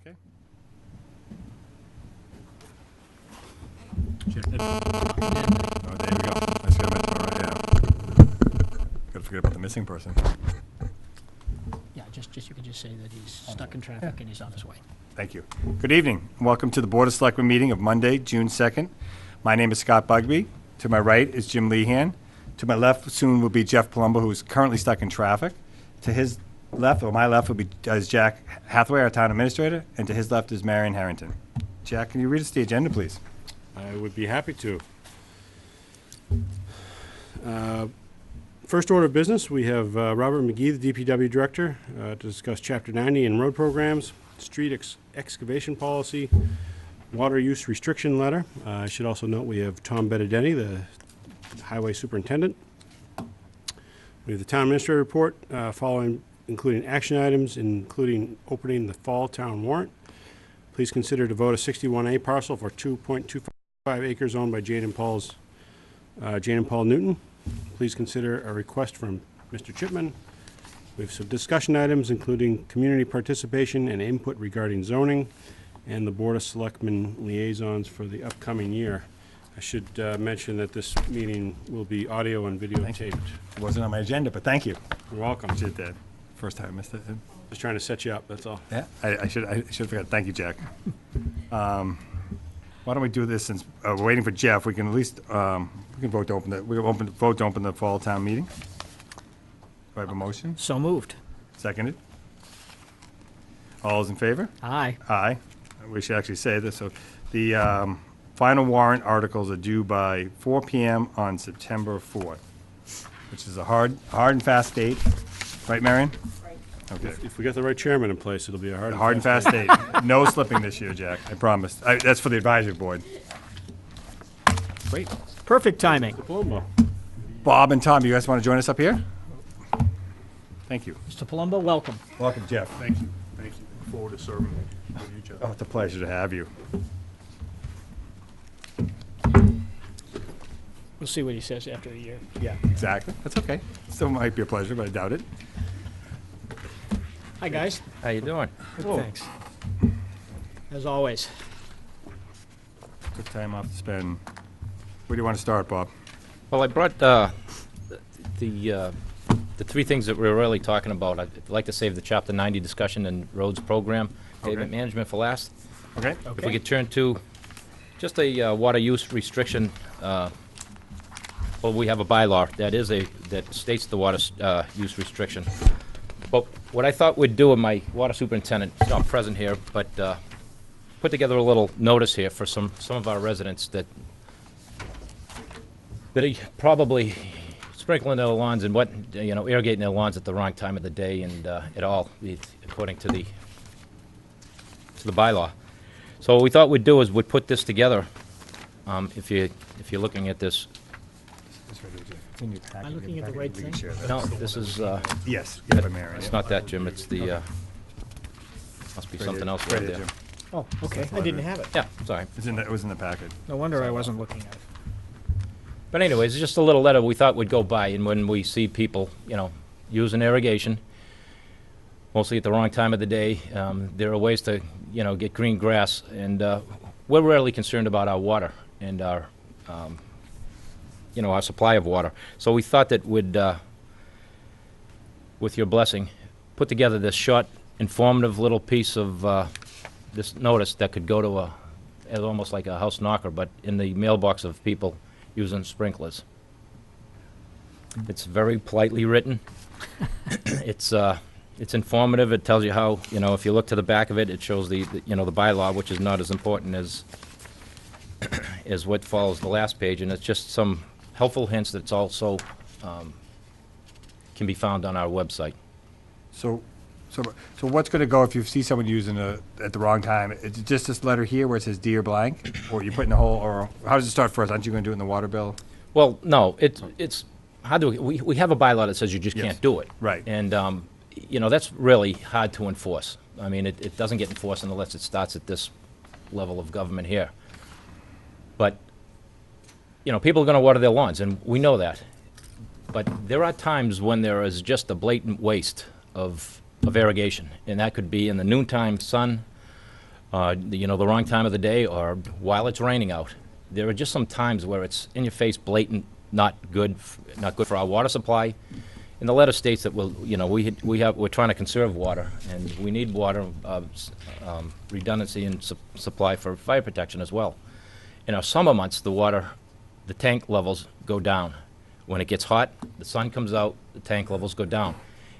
Okay. Oh, there we go. I just gotta forget about the missing person. Yeah, you could just say that he's stuck in traffic and he's on his way. Thank you. Good evening. Welcome to the Board of Selectmen meeting of Monday, June 2nd. My name is Scott Bugby. To my right is Jim Lehan. To my left soon will be Jeff Palumbo, who is currently stuck in traffic. To his left, or my left, will be Jack Hathaway, our town administrator. And to his left is Marion Harrington. Jack, can you read us the agenda, please? I would be happy to. First order of business, we have Robert McGee, the DPW Director, to discuss Chapter 90 and road programs, street excavation policy, water use restriction letter. I should also note we have Tom Benedetti, the Highway Superintendent. We have the Town Administrator report, including action items, including opening the fall town warrant. Please consider to vote a 61A parcel for 2.25 acres owned by Jane and Paul Newton. Please consider a request from Mr. Chipman. We have some discussion items, including community participation and input regarding zoning, and the Board of Selectmen liaisons for the upcoming year. I should mention that this meeting will be audio and videotaped. It wasn't on my agenda, but thank you. You're welcome. Did that. First time I missed it. Just trying to set you up, that's all. Yeah, I should have forgot. Thank you, Jack. Why don't we do this since we're waiting for Jeff? We can at least we can vote to open the vote to open the fall town meeting. Do I have a motion? So moved. Seconded. All those in favor? Aye. Aye. We should actually say this. So the final warrant articles are due by 4 p.m. on September 4th, which is a hard and fast date. Right, Marion? Right. Okay. If we get the right chairman in place, it'll be a Hard and fast date. No slipping this year, Jack. I promise. That's for the advisory board. Great. Perfect timing. Palumbo. Bob and Tom, you guys want to join us up here? Thank you. Mr. Palumbo, welcome. Welcome, Jeff. Thank you. Thank you. Look forward to serving with you, Jeff. Oh, it's a pleasure to have you. We'll see what he says after a year. Yeah, exactly. That's okay. Still might be a pleasure, but I doubt it. Hi, guys. How you doing? Good, thanks. As always. Good time off to spend. Where do you want to start, Bob? Well, I brought the three things that we're really talking about. I'd like to save the Chapter 90 discussion and roads program, pavement management for last. Okay. If we could turn to just a water use restriction. Well, we have a bylaw that states the water use restriction. But what I thought we'd do, and my water superintendent is not present here, but put together a little notice here for some of our residents that are probably sprinkling their lawns and irrigating their lawns at the wrong time of the day and at all, according to the bylaw. So what we thought we'd do is we'd put this together. If you're looking at this. Am I looking at the right thing? No, this is, Yes. Yeah, by Marion. it's not that, Jim, it's the, must be something else right there. Jim. Oh, okay. I didn't have it. Yeah, sorry. It was in the packet. No wonder I wasn't looking at it. But anyways, it's just a little letter we thought would go by, and when we see people, using irrigation, mostly at the wrong time of the day, there are ways to, get green grass, and we're rarely concerned about our water and our supply of water. So we thought that we'd, with your blessing, put together this short, informative little piece of this notice that could go to as almost like a house knocker, but in the mailbox of people using sprinklers. It's very politely written. It's informative. It tells you how, if you look to the back of it, it shows the bylaw, which is not as important as what follows the last page, and it's just some helpful hints that's also can be found on our website. So what's going to go if you see someone using at the wrong time? It's just this letter here where it says "Dear blank," or you put in the whole, or how does it start first? Aren't you going to do it in the water bill? Well, no, it's how do we have a bylaw that says you just Yes. can't do it, Right. And that's really hard to enforce. I mean, it doesn't get enforced unless it starts at this level of government here. But people are going to water their lawns, and we know that. But there are times when there is just a blatant waste of irrigation, and that could be in the noontime sun the wrong time of the day or while it's raining out. There are just some times where it's in your face, blatant, not good for our water supply. And the letter states that we're trying to conserve water, and we need water redundancy and supply for fire protection as well. In our summer months, the tank levels go down. When it gets hot, the sun comes out, the tank levels go down.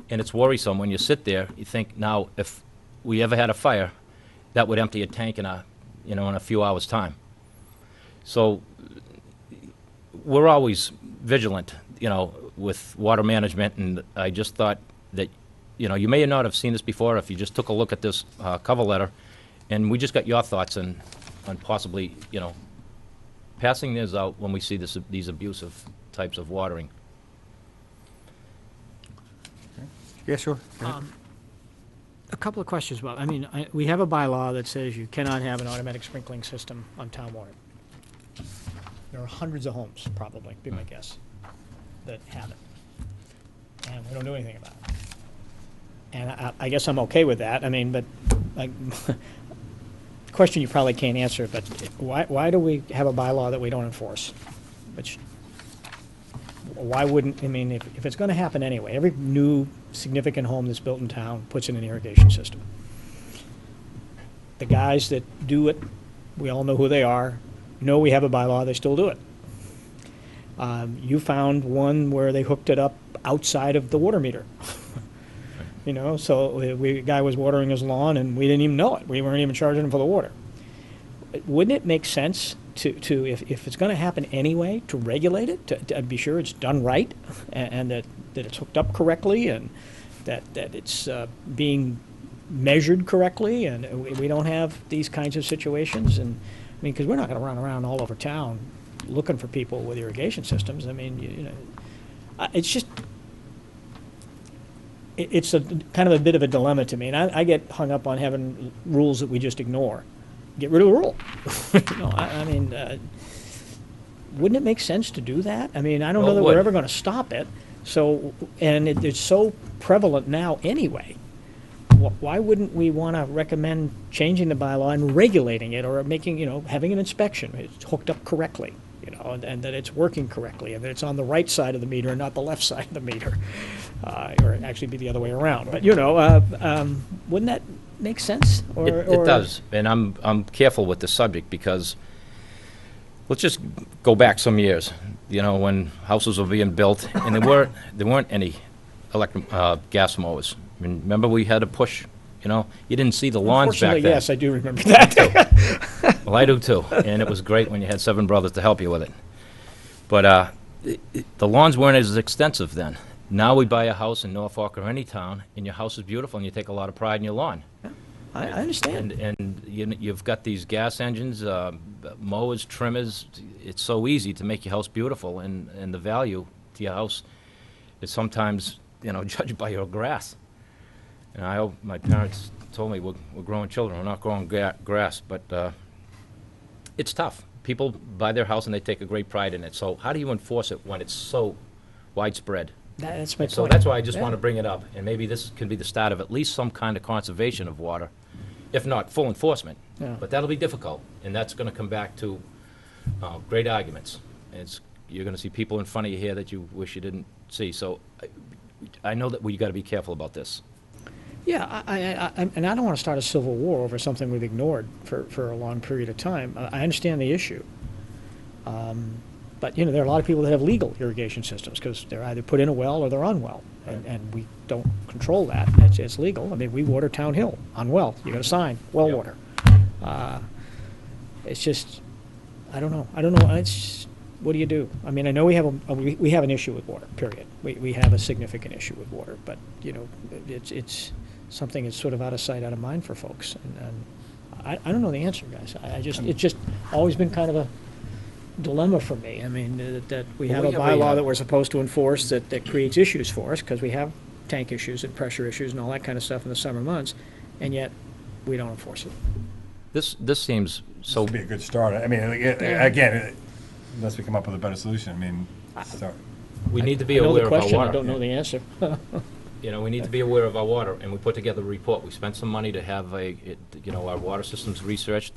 And it's worrisome when you sit there, you think, now, if we ever had a fire, that would empty a tank in a few hours' time. So we're always vigilant, with water management, and I just thought that, you may not have seen this before if you just took a look at this cover letter, and we just got your thoughts on possibly, passing this out when we see these abusive types of watering. Yeah, sure. A couple of questions, Bob. We have a bylaw that says you cannot have an automatic sprinkling system on town water. There are hundreds of homes, probably, be my guess, that have it. And we don't do anything about it. And I guess I'm okay with that. But question you probably can't answer, but why do we have a bylaw that we don't enforce? Why wouldn't, if it's going to happen anyway, every new significant home that's built in town puts in an irrigation system. The guys that do it, we all know who they are, know we have a bylaw, they still do it. You found one where they hooked it up outside of the water meter. So the guy was watering his lawn and we didn't even know it. We weren't even charging him for the water. Wouldn't it make sense to if it's going to happen anyway, to regulate it, to be sure it's done right, and that it's hooked up correctly, and that it's being measured correctly, and we don't have these kinds of situations? And because we're not going to run around all over town looking for people with irrigation systems. It's just it's a kind of a bit of a dilemma to me, and I get hung up on having rules that we just ignore. Get rid of the rule. Wouldn't it make sense to do that? I don't know that we're ever going to stop it. So, and it's so prevalent now anyway. Why wouldn't we want to recommend changing the bylaw and regulating it, or making, having an inspection, it's hooked up correctly, and that it's working correctly, and that it's on the right side of the meter and not the left side of the meter, or actually be the other way around. But wouldn't that make sense? It does, and I'm careful with the subject because let's just go back some years, when houses were being built and there weren't any electric gas mowers. Remember we had to push, you didn't see the lawns back then. Yes, I do remember that. Well, I do too, and it was great when you had 7 brothers to help you with it. But the lawns weren't as extensive then. Now we buy a house in Norfolk or any town, and your house is beautiful, and you take a lot of pride in your lawn. I understand. And you've got these gas engines, mowers, trimmers. It's so easy to make your house beautiful, and the value to your house is sometimes, judged by your grass. And my parents told me we're growing children, we're not growing grass, but it's tough. People buy their house and they take a great pride in it. So how do you enforce it when it's so widespread? That's my point. So that's why I just want to bring it up, and maybe this can be the start of at least some kind of conservation of water, if not full enforcement. Yeah. But that'll be difficult, and that's going to come back to great arguments. You're going to see people in front of you here that you wish you didn't see. So I know that we got to be careful about this. Yeah, and I don't want to start a civil war over something we've ignored for a long period of time. I understand the issue. But, there are a lot of people that have legal irrigation systems because they're either put in a well or they're on well, and we don't control that. It's legal. We water Town Hill on well. You got to sign well Yep. water. It's just, I don't know. It's, what do you do? I know we have an issue with water. Period. We have a significant issue with water, but it's something that's sort of out of sight, out of mind for folks, and I don't know the answer, guys. It's just always been kind of a dilemma for me. That we have a bylaw that we're supposed to enforce that creates issues for us because we have tank issues and pressure issues and all that kind of stuff in the summer months, and yet we don't enforce it. This seems so. This would be a good start. Again, unless we come up with a better solution. Start. We need to be I know aware the of our question, water. I don't know the answer. You know, we need to be aware of our water, and we put together a report. We spent some money to have our water systems researched,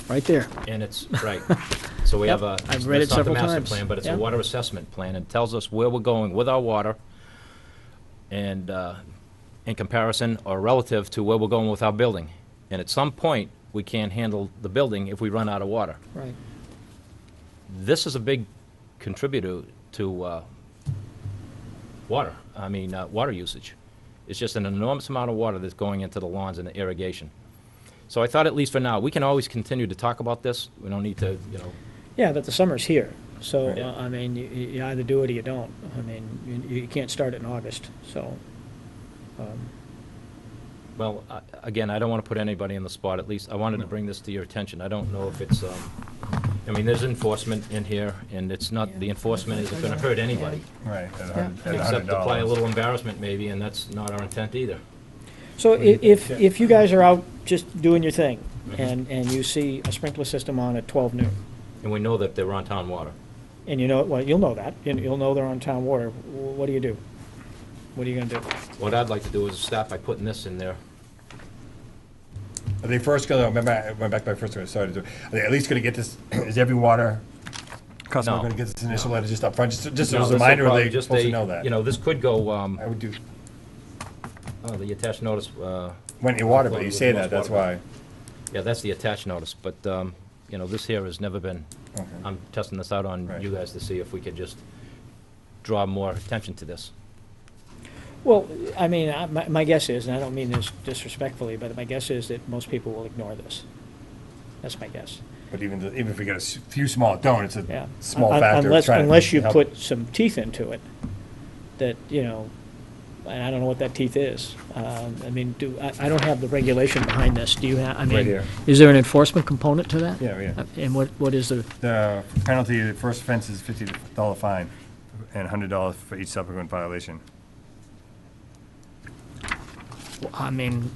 Right there. and it's, right. So we Yep, have a, I've read it it's not the several master times. plan, but it's Yeah. a water assessment plan. It tells us where we're going with our water and in comparison or relative to where we're going with our building. And at some point, we can't handle the building if we run out of water. Right. This is a big contributor to water usage. It's just an enormous amount of water that's going into the lawns and the irrigation. So I thought, at least for now, we can always continue to talk about this. We don't need to, Yeah, but the summer's here, so, Yeah. I mean, you either do it or you don't. I mean, you can't start it in August, so, well, again, I don't want to put anybody on the spot. At least I wanted to bring this to your attention. I don't know if it's, I mean, there's enforcement in here, and it's not, the enforcement isn't going to hurt anybody, Right, except apply a little embarrassment maybe, and that's not our intent either. So if you guys are out just doing your thing, Mm-hmm. and you see a sprinkler system on at 12 noon, And we know that they're on town water. and you know, well, you'll know that, you'll know they're on town water, what do you do? What are you gonna do? What I'd like to do is start by putting this in there. Are they first gonna, remember, I went back to my first one, sorry to do, are they at least gonna get this, is every water customer No. gonna get this initial letter just up front, just No, as a this will reminder, are probably they just supposed to a- know that? You know, this could go, I would do, the attached notice, when you water, but you With say most that, that's water. why. yeah, that's the attached notice, but, this here has never been, Okay. I'm testing this out on Right. you guys to see if we could just draw more attention to this. Well, I mean, my guess is, and I don't mean this disrespectfully, but my guess is that most people will ignore this. That's my guess. But even if we get a few small, don't, it's Yeah. a small factor. of trying to Unless you help. put some teeth into it, that, and I don't know what that teeth is. I mean, I don't have the regulation behind this. Do you have, I mean? Right here. Is there an enforcement component to that? Yeah, yeah. And what is the, The penalty, the first offense is $50 fine and $100 for each subsequent violation. I mean,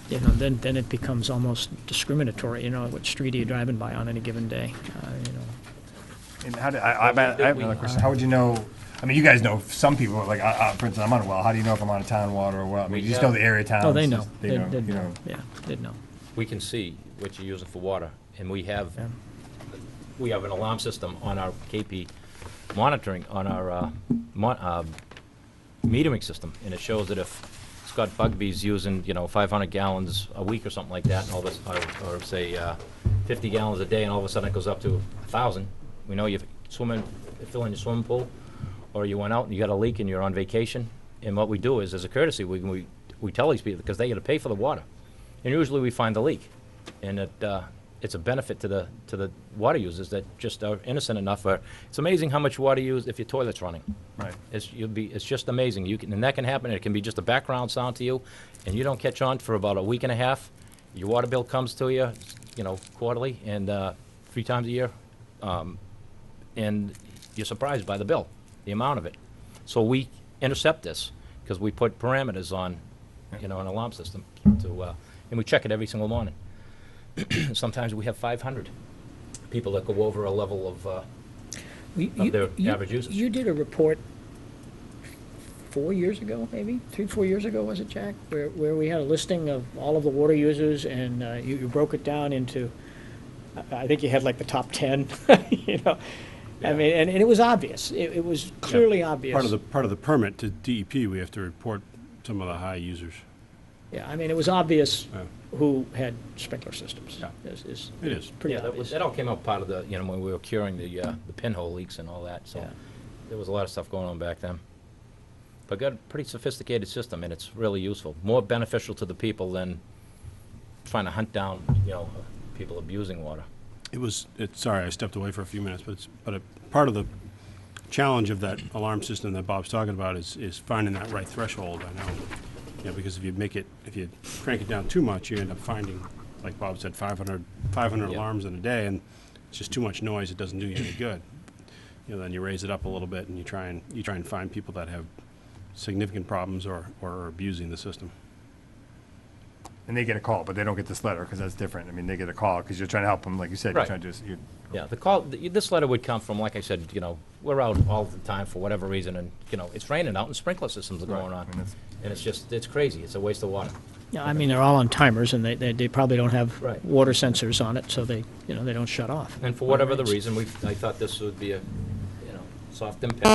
then it becomes almost discriminatory, what street are you driving by on any given day? And how do, I have another question. How would you know, I mean, you guys know, some people, like, for instance, I'm on a well, how do you know if I'm on a town water or well? I mean, you just know the area towns. Oh, they know. They know, They'd you know. Yeah, they'd know. We can see what you're using for water, and we have Yeah. an alarm system on our KP monitoring, on our metering system, and it shows that if Scott Bugby's using, 500 gallons a week or something like that, and all this, or say 50 gallons a day, and all of a sudden it goes up to 1,000, we know you're filling your swimming pool, or you went out and you got a leak and you're on vacation. And what we do is, as a courtesy, we tell these people, because they got to pay for the water, and usually we find the leak, and it's a benefit to the water users that just are innocent enough. It's amazing how much water you use if your toilet's running. Right. It's just amazing. And that can happen. It can be just a background sound to you, and you don't catch on for about a week and a half. Your water bill comes to you, quarterly and 3 times a year, and you're surprised by the bill, the amount of it. So we intercept this because we put parameters on, an alarm system and we check it every single morning. Sometimes we have 500 people that go over a level of their average usage. You did a report 4 years ago, maybe 3-4 years ago, was it, Jack? Where we had a listing of all of the water users, and you broke it down into, I think you had like the top 10. I mean, and it was obvious. It was clearly obvious. Part of the permit to DEP, we have to report some of the high users. Yeah, I mean, it was obvious Yeah. who had sprinkler systems. Yeah. It is It pretty is. obvious. That all came up part of the, when we were curing the pinhole leaks and all that, so Yeah. there was a lot of stuff going on back then. But got a pretty sophisticated system, and it's really useful, more beneficial to the people than trying to hunt down, people abusing water. Sorry, I stepped away for a few minutes, but part of the challenge of that alarm system that Bob's talking about is finding that right threshold, I know. Because if you crank it down too much, you end up finding, like Bob said, 500 Yeah. alarms in a day, and it's just too much noise, it doesn't do you any good. Then you raise it up a little bit and you try and find people that have significant problems or are abusing the system. And they get a call, but they don't get this letter, because that's different. I mean, they get a call, because you're trying to help them, like you said, you're Right. trying to just, Yeah, this letter would come from, like I said, we're out all the time for whatever reason, and, it's raining out and sprinkler systems are going on. I mean, that's- And it's crazy. It's a waste of water. Yeah, I mean, they're all on timers, and they probably don't have Right. water sensors on it, so they don't shut off. And for whatever the reason, I thought this would be a, soft impact.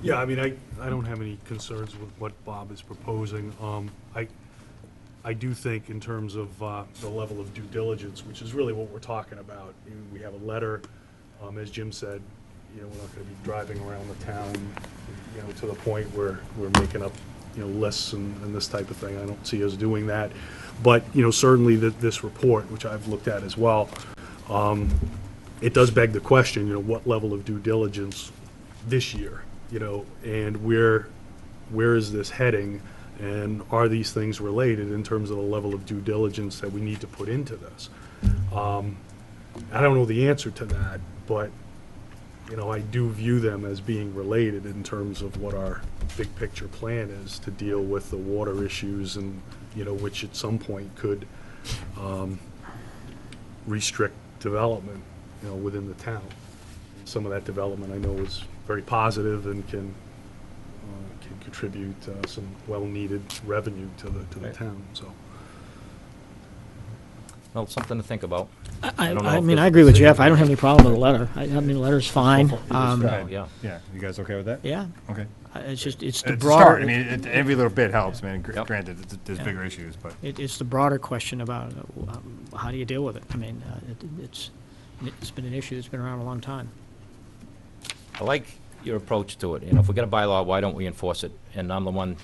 Yeah, I mean, I don't have any concerns with what Bob is proposing. I do think in terms of the level of due diligence, which is really what we're talking about. We have a letter, as Jim said, we're not gonna be driving around the town, to the point where we're making up, lists and this type of thing. I don't see us doing that. But, certainly this report, which I've looked at as well, it does beg the question, what level of due diligence this year, and where is this heading? And are these things related in terms of the level of due diligence that we need to put into this? I don't know the answer to that, but, I do view them as being related in terms of what our big picture plan is to deal with the water issues and, which at some point could restrict development, within the town. Some of that development I know is very positive and can contribute some well-needed revenue to the Right. town, so. Well, something to think about. I don't know I if mean, this I is agree with decision- Jeff. I don't have any problem with the letter. I mean, the letter's fine. Oh, yeah. yeah, you guys okay with that? Yeah, Okay. it's just, it's It's the a start. I broader, mean, every little bit helps, man. Yep. Granted, there's Yeah. bigger issues, but. it's the broader question about how do you deal with it? I mean, it's been an issue that's been around a long time. I like your approach to it. If we got a bylaw, why don't we enforce it? And I'm the one,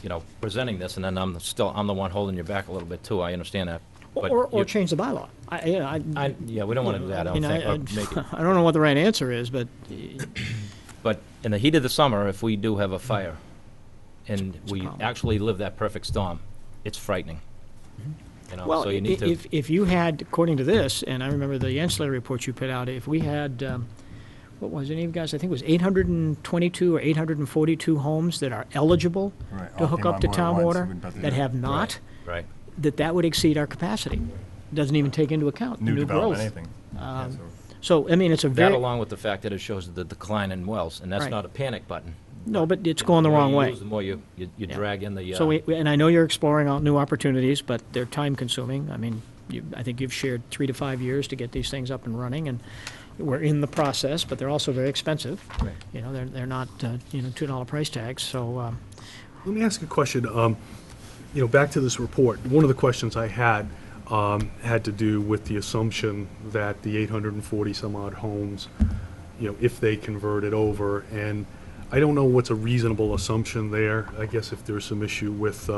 presenting this, and then I'm the one holding your back a little bit too. I understand that. But Or you- change the bylaw. Yeah, we don't want to do that, I I don't mean, think, or make it. I don't know what the right answer is, but But in the heat of the summer, if we do have a fire, and a we problem. actually live that perfect storm, it's frightening. well, So you need to, if you had, according to this, and I remember the ancillary report you put out, if we had, what was it, any of you guys, I think it was 822 or 842 homes that are eligible Right, to all hook came up on to board at town once, water we'd about to that do it. have not, right. that would exceed our capacity. Doesn't even take into account New new development, growth. anything. Yeah, so- So, I mean, it's a That very, along with the fact that it shows the decline in wells, and that's Right. not a panic button. no, but it's going the more wrong you way. use, the more you drag in the, So and I know you're exploring all new opportunities, but they're time consuming. I mean, I think you've shared 3 to 5 years to get these things up and running, and we're in the process, but they're also very expensive. Right. They're not, $2 price tags, so, Let me ask a question. Back to this report, one of the questions I had to do with the assumption that the 840 some odd homes, if they converted over, and I don't know what's a reasonable assumption there. I guess if there's some issue with,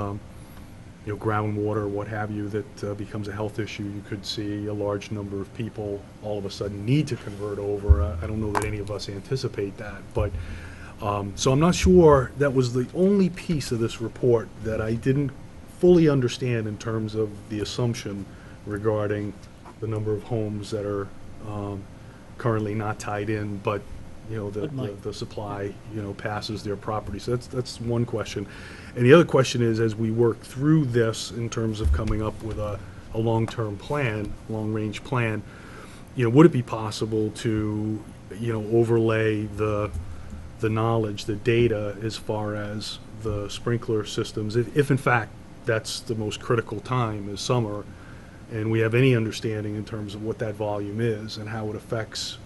groundwater or what have you that becomes a health issue, you could see a large number of people all of a sudden need to convert over. I don't know that any of us anticipate that, but so I'm not sure. That was the only piece of this report that I didn't fully understand in terms of the assumption regarding the number of homes that are currently not tied in, but But might. the supply passes their property. So that's one question. And the other question is, as we work through this in terms of coming up with a long-term plan, long-range plan, would it be possible to overlay the knowledge, the data, as far as the sprinkler systems, if in fact that's the most critical time is summer, and we have any understanding in terms of what that volume is and how it affects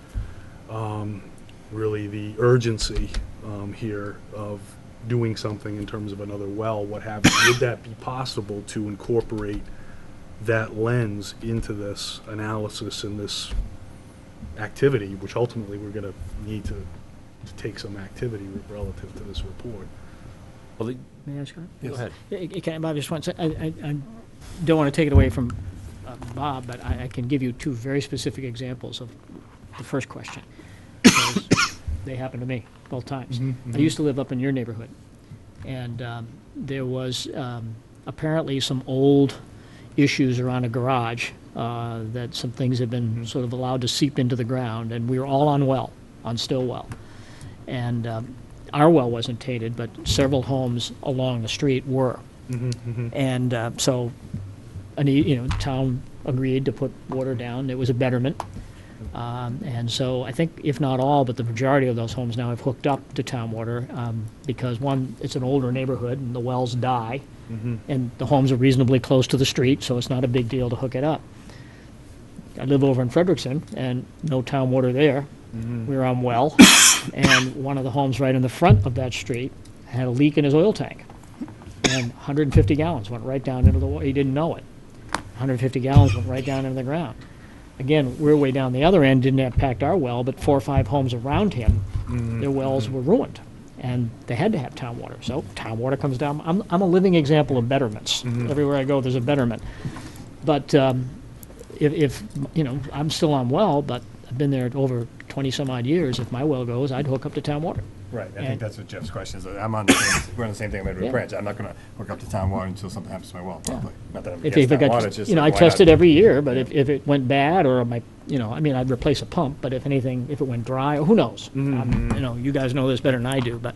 really the urgency here of doing something in terms of another well, what have you. Would that be possible to incorporate that lens into this analysis and this activity, which ultimately we're going to need to take some activity relative to this report? Well, may I ask that? go ahead. Bob, just one second. I don't want to take it away from Bob, but I can give you 2 very specific examples of the first question. Because they happened to me both times. I used to live up in your neighborhood, and there was apparently some old issues around a garage that some things had been sort of allowed to seep into the ground, and we were all on still well. And our well wasn't tainted, but several homes along the street were. And so, town agreed to put water down. It was a betterment. And so I think, if not all, but the majority of those homes now have hooked up to town water, because one, it's an older neighborhood and the wells die, and the homes are reasonably close to the street, so it's not a big deal to hook it up. I live over in Frederickson, and no town water there. We're on well, and one of the homes right in the front of that street had a leak in his oil tank, and 150 gallons went right down into the water. He didn't know it. 150 gallons went right down into the ground. Again, we're way down the other end, didn't impact our well, but 4 or 5 homes around him, their wells were ruined, and they had to have town water. So town water comes down. I'm a living example of betterments. Everywhere I go, there's a betterment. But if I'm still on well, but I've been there over 20 some odd years. If my well goes, I'd hook up to town water. Right, I And- think that's what Jeff's question is. I'm on the same, we're on the same thing I'm with Yeah. Branch. I'm not gonna hook up to town water until something happens to my well, probably. Not that I'm If against it town water, got, it's just I like, why test not? it every year, but if it went bad, or I'd replace a pump, but if anything, if it went dry, who knows? You guys know this better than I do, but,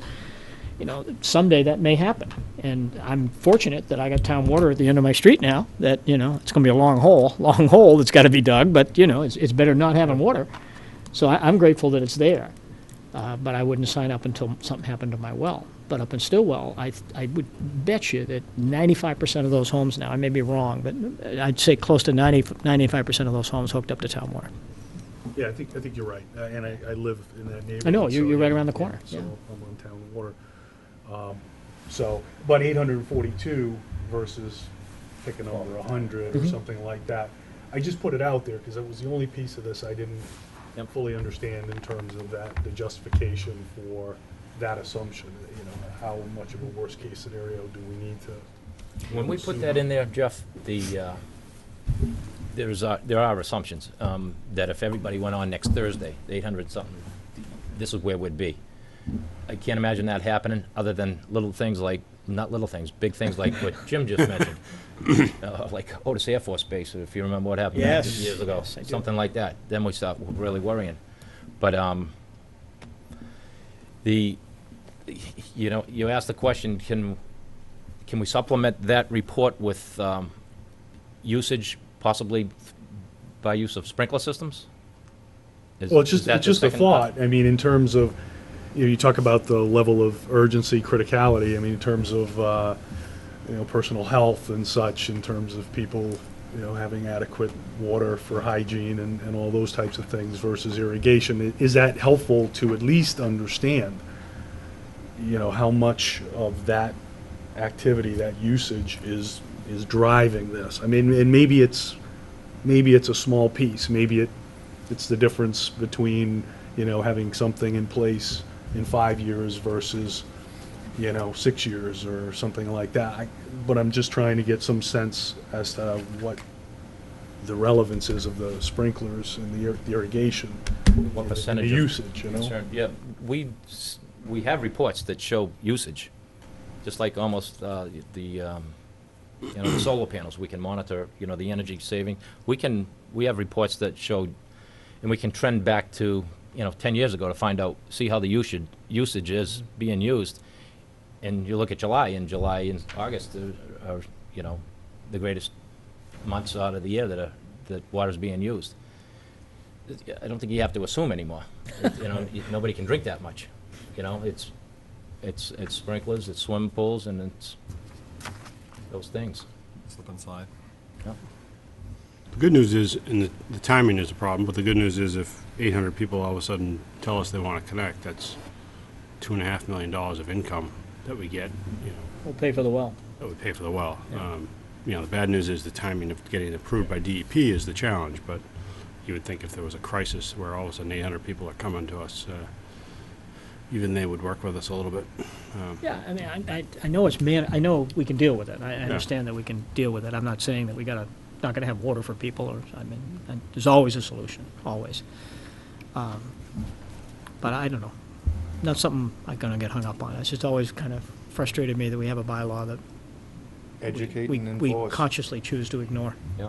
someday that may happen. And I'm fortunate that I got town water at the end of my street now, that, it's gonna be a long hole that's gotta be dug, but, it's better than not having water. So I'm grateful that it's there. But I wouldn't sign up until something happened to my well. But up in Stillwell, I would bet you that 95% of those homes now, I may be wrong, but I'd say close to 95% of those homes hooked up to town water. Yeah, I think you're right, and I live in that neighborhood. I know, so, you're right yeah, around the yeah, corner, So yeah. I'm on town water. But 842 versus picking over 100 Mm-hmm. or something like that. I just put it out there because it was the only piece of this I didn't fully understand in terms of the justification for that assumption. How much of a worst case scenario do we need to? When we put that in there, Jeff, there are assumptions that if everybody went on next Thursday, 800 something, this is where we'd be. I can't imagine that happening, other than little things like, not little things, big things like what Jim just mentioned. Like Otis Air Force Base, if you remember what happened back Yes. years ago, Yes, I do. something like that. Then we start really worrying. But you asked the question, can we supplement that report with usage, possibly by use of sprinkler systems? Well, it's Is that just the a second thought. I mean, in terms of, you talk about the level of urgency, criticality. I mean, in terms of, personal health and such, in terms of people, having adequate water for hygiene and all those types of things versus irrigation. Is that helpful to at least understand, how much of that activity, that usage is driving this? I mean, and maybe it's a small piece. Maybe it's the difference between, having something in place in 5 years versus, 6 years or something like that. But I'm just trying to get some sense as to what the relevance is of the sprinklers and the irrigation. What and percentage the of usage, concern? Yeah, we have reports that show usage, just like almost the solar panels. We can monitor, the energy saving. We have reports that show, and we can trend back to, 10 years ago to see how the usage is being used. And you look at July and August are the greatest months out of the year that water's being used. I don't think you have to assume anymore. Nobody can drink that much. It's sprinklers, it's swimming pools, and it's those things. Slip and slide. The good news is, and the timing is a problem, but the good news is if 800 people all of a sudden tell us they want to connect, that's $2.5 million of income that we get, We'll pay for the well. that would pay for the well. The bad news is the timing of getting it approved by DEP is the challenge, but you would think if there was a crisis where all of a sudden 800 people are coming to us, even they would work with us a little bit. Yeah, I mean, I know I know we can deal with it. I understand that we can deal with it. I'm not saying that not gonna have water for people, there's always a solution, always. But I don't know, not something I'm gonna get hung up on. It's just always kind of frustrated me that we have a bylaw that Educate we and we enforce. consciously choose to ignore. Yeah.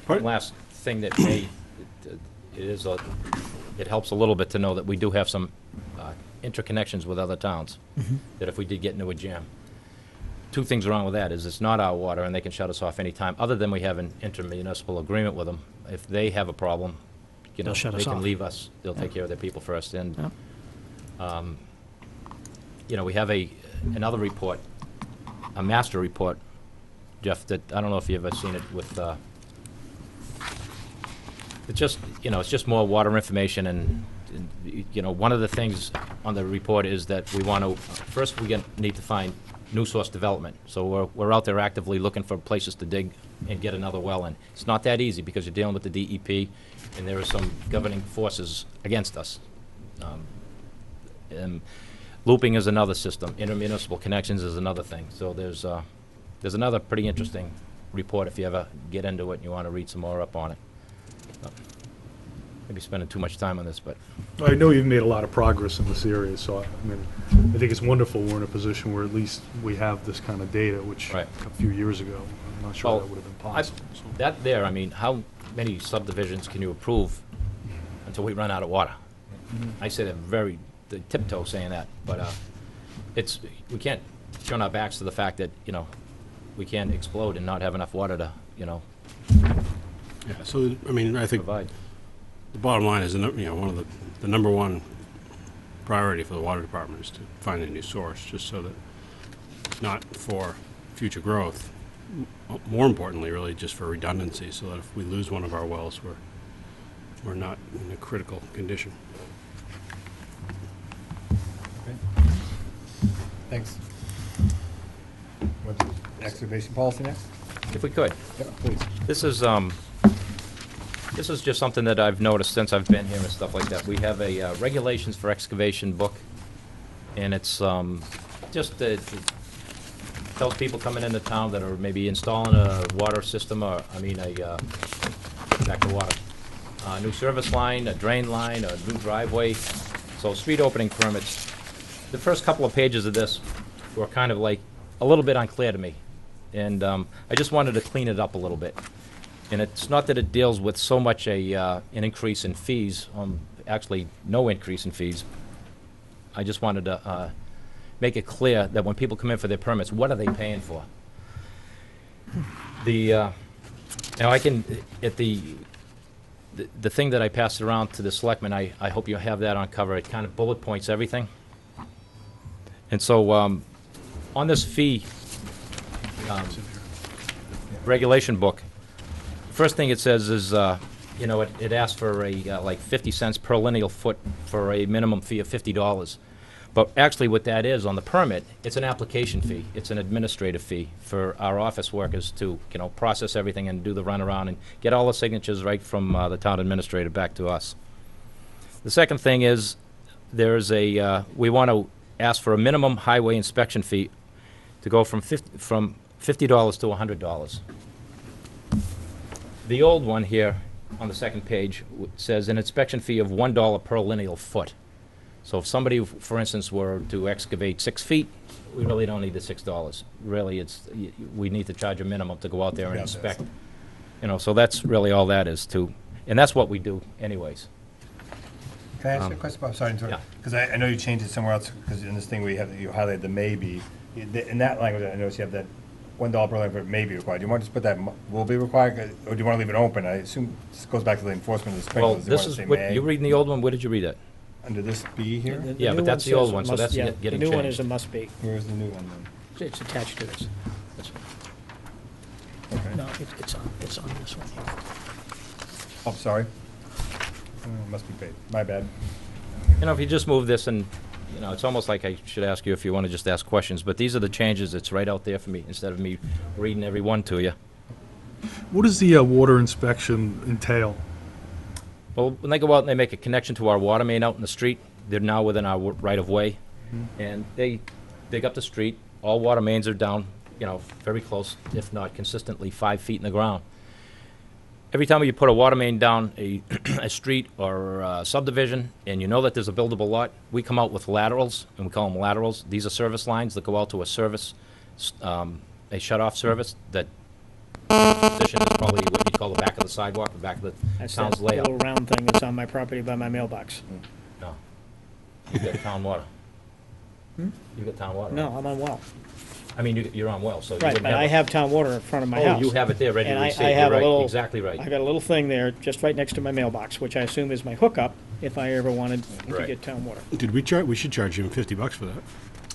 Part- Last thing that it helps a little bit to know that we do have some interconnections with other towns, that if we did get into a jam. two things wrong with that, is it's not our water, and they can shut us off anytime, other than we have an intermunicipal agreement with them. If they have a problem, you know, They'll shut they us can off. leave us. They'll take care of their people first. And, Yeah. you know, we have another report, a master report, Jeff, that, I don't know if you've ever seen it with, it's just, you know, it's just more water information, and, you know, one of the things on the report is that we want to, first we need to find new source development. So we're out there actively looking for places to dig and get another well in. It's not that easy because you're dealing with the DEP, and there are some governing forces against us. And looping is another system. Intermunicipal connections is another thing. So there's another pretty interesting report if you ever get into it and you want to read some more up on it. Maybe spending too much time on this, but I know you've made a lot of progress in this area, so I mean, I think it's wonderful we're in a position where at least we have this kind of data, which Right. a few years ago, I'm not sure Well, that would have been possible. So. that there, I mean, how many subdivisions can you approve until we run out of water? I say that the tiptoe saying that, but we can't turn our backs to the fact that, you know, we can't explode and not have enough water to, you know, Yeah, so, I mean, I think provide. the bottom line is, you know, one of the number one priority for the water department is to find a new source, just so that it's not for future growth. More importantly, really, just for redundancy, so that if we lose one of our wells, we're not in a critical condition. Thanks. Want to do excavation policy next? If we could. Yeah, please. This is just something that I've noticed since I've been here and stuff like that. We have a regulations for excavation book, and it's just it tells people coming into town that are maybe installing a water system, or back to water, a new service line, a drain line, a new driveway. So street opening permits. The first couple of pages of this were kind of like a little bit unclear to me, and I just wanted to clean it up a little bit. And it's not that it deals with so much an increase in fees, actually no increase in fees. I just wanted to make it clear that when people come in for their permits, what are they paying for? Now I can, at the thing that I passed around to the selectmen, I hope you have that on cover. It kind of bullet points everything. And so on this fee regulation book, first thing it says is, you know, it asks for like 50 cents per lineal foot for a minimum fee of $50. But actually what that is on the permit, it's an application fee. It's an administrative fee for our office workers to, you know, process everything and do the runaround and get all the signatures right from the town administrator back to us. The second thing is there's we want to ask for a minimum highway inspection fee to go from $50 to $100. The old one here on the second page says an inspection fee of $1 per lineal foot. So if somebody, for instance, were to excavate 6 feet, we really don't need the $6. Really, we need to charge a minimum to go out there and inspect. You know, so that's really all that is too, and that's what we do anyways. Can I ask you a question about, sorry to interrupt, because I know you changed it somewhere else, because in this thing we have, you highlighted the maybe. In that language, I noticed you have that $1 per lineal foot may be required. Do you want to just put that will be required, or do you want to leave it open? I assume this goes back to the enforcement of the Well, sprinklers. Do you this want is, to say what, may? you're reading the old one, where did you read it? Under this B here? Yeah, new but that's the says old one, so must- that's yeah, getting The new one is changed. a must be. Where's the new one then? It's attached to this. Okay. No, it's on this one here. Oh, sorry. Must be paid. My bad. You know, if you just move this and, you know, it's almost like I should ask you if you want to just ask questions, but these are the changes. It's right out there for me, instead of me reading every one to you. What does the water inspection entail? Well, when they go out and they make a connection to our water main out in the street, they're now within our right-of-way, and they dig up the street. All water mains are down, you know, very close, if not consistently 5 feet in the ground. Every time you put a water main down a street or a subdivision, and you know that there's a buildable lot, we come out with laterals, and we call them laterals. These are service lines that go out to a service, a shut-off service that position is probably what you call the back of the sidewalk, the back of the That's town's that layout. little round thing that's on my property by my mailbox. No. You've got town water. You've got town water. No, I'm on well. I mean, you're on well, so you Right, wouldn't but have I it. have town water in front of my house. Oh, you have it there ready to And receive. I You're have a right, little. exactly right. I got a little thing there, just right next to my mailbox, which I assume is my hookup if I ever wanted to Right. get town water. Did we charge, we should charge him $50 for that.